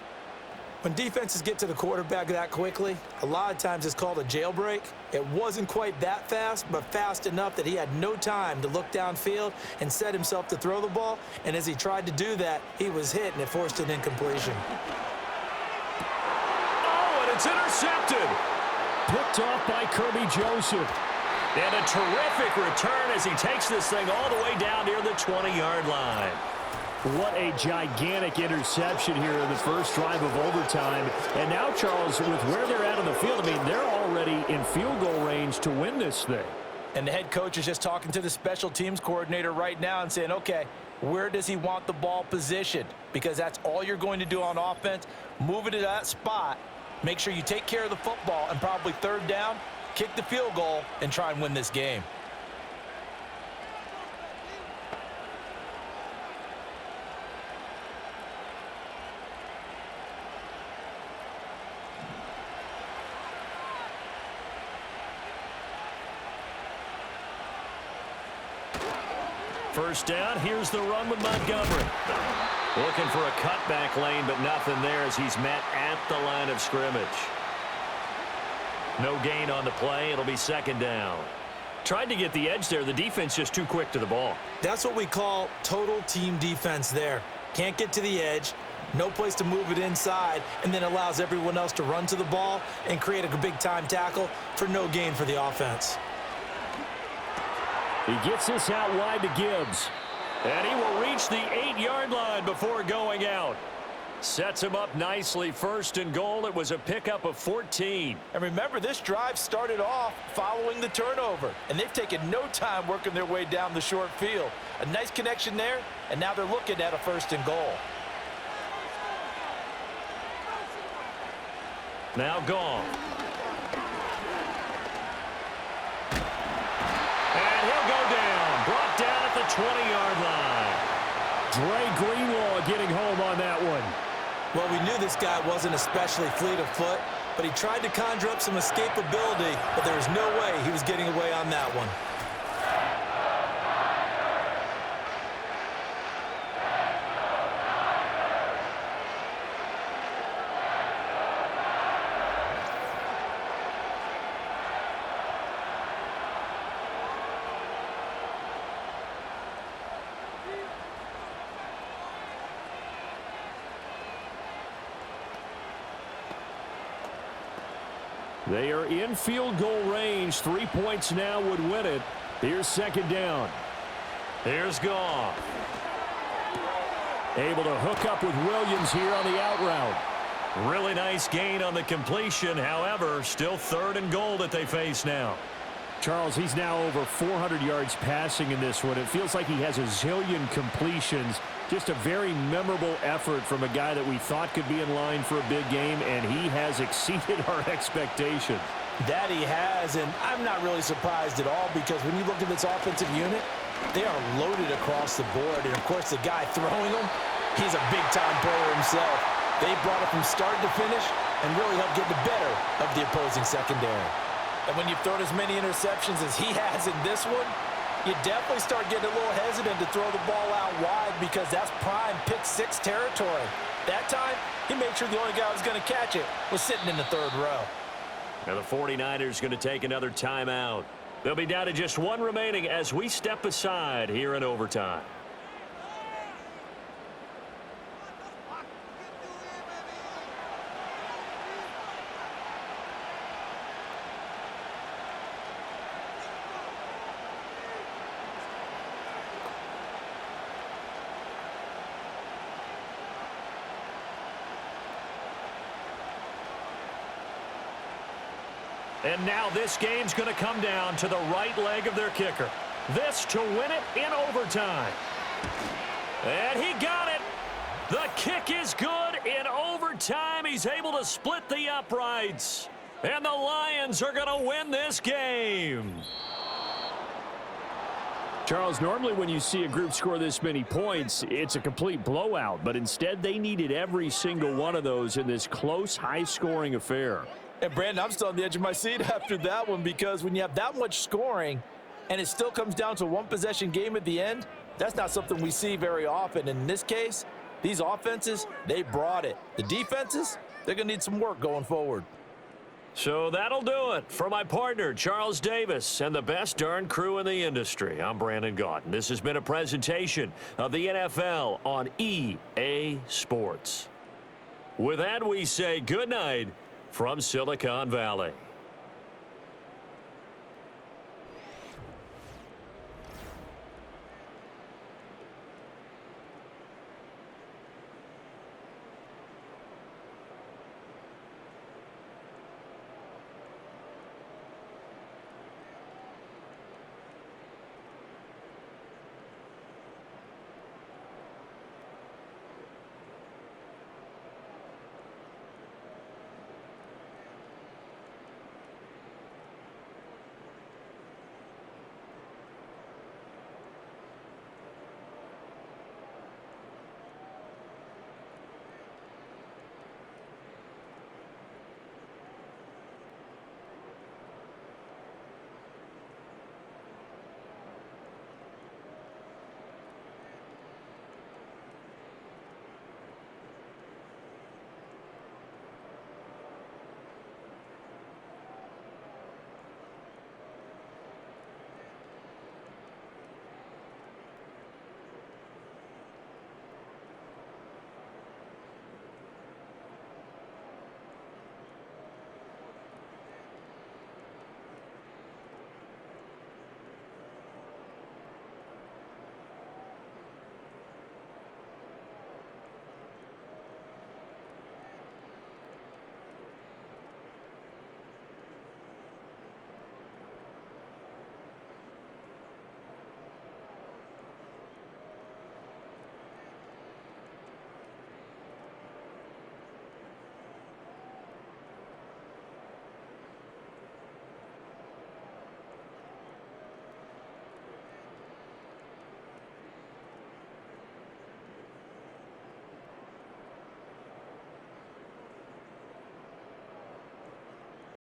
When defenses get to the quarterback that quickly, a lot of times it's called a jailbreak. It wasn't quite that fast, but fast enough that he had no time to look downfield and set himself to throw the ball. And as he tried to do that, he was hit, and it forced an incompletion. Oh, and it's intercepted. Picked off by Kirby Joseph. And a terrific return as he takes this thing all the way down near the 20-yard line. What a gigantic interception here in the first drive of overtime. And now, Charles, with where they're at on the field, I mean, they're already in field goal range to win this thing. And the head coach is just talking to the special teams coordinator right now and saying, okay, where does he want the ball positioned? Because that's all you're going to do on offense. Move it to that spot. Make sure you take care of the football and probably third down, kick the field goal, and try and win this game. First down, here's the run with Montgomery. Looking for a cutback lane, but nothing there as he's met at the line of scrimmage. No gain on the play. It'll be second down. Tried to get the edge there. The defense just too quick to the ball. That's what we call total team defense there. Can't get to the edge, no place to move it inside, and then allows everyone else to run to the ball and create a big-time tackle for no gain for the offense. He gets this out wide to Gibbs. And he will reach the 8-yard line before going out. Sets him up nicely. First and goal. It was a pickup of 14. And remember, this drive started off following the turnover. And they've taken no time working their way down the short field. A nice connection there, and now they're looking at a first and goal. Now gone. And he'll go down. Brought down at the 20-yard line. Dre Greenlaw getting home on that one. Well, we knew this guy wasn't especially fleet of foot, but he tried to conjure up some escapability, but there was no way he was getting away on that one. They are in field goal range. 3 points now would win it. Here's second down. Here's Goff. Able to hook up with Williams here on the out route. Really nice gain on the completion. However, still third and goal that they face now. Charles, he's now over 400 yards passing in this one. It feels like he has a zillion completions. Just a very memorable effort from a guy that we thought could be in line for a big game, and he has exceeded our expectations. That he has, and I'm not really surprised at all because when you look at this offensive unit, they are loaded across the board. And, of course, the guy throwing them, he's a big-time player himself. They brought it from start to finish and really helped get the better of the opposing secondary. And when you've thrown as many interceptions as he has in this one, you definitely start getting a little hesitant to throw the ball out wide because that's prime pick-6 territory. That time, he made sure the only guy who was going to catch it was sitting in the third row. Now the 49ers going to take another timeout. They'll be down to just one remaining as we step aside here in overtime. And now this game's going to come down to the right leg of their kicker. This to win it in overtime. And he got it. The kick is good in overtime. He's able to split the uprights. And the Lions are going to win this game. Charles, normally when you see a group score this many points, it's a complete blowout. But instead, they needed every single one of those in this close, high-scoring affair. And, Brandon, I'm still on the edge of my seat after that one because when you have that much scoring and it still comes down to a one-possession game at the end, that's not something we see very often. And in this case, these offenses, they brought it. The defenses, they're going to need some work going forward. So that'll do it for my partner, Charles Davis, and the best darn crew in the industry. I'm Brandon Gaudin. This has been a presentation of the NFL on EA Sports. With that, we say good night from Silicon Valley.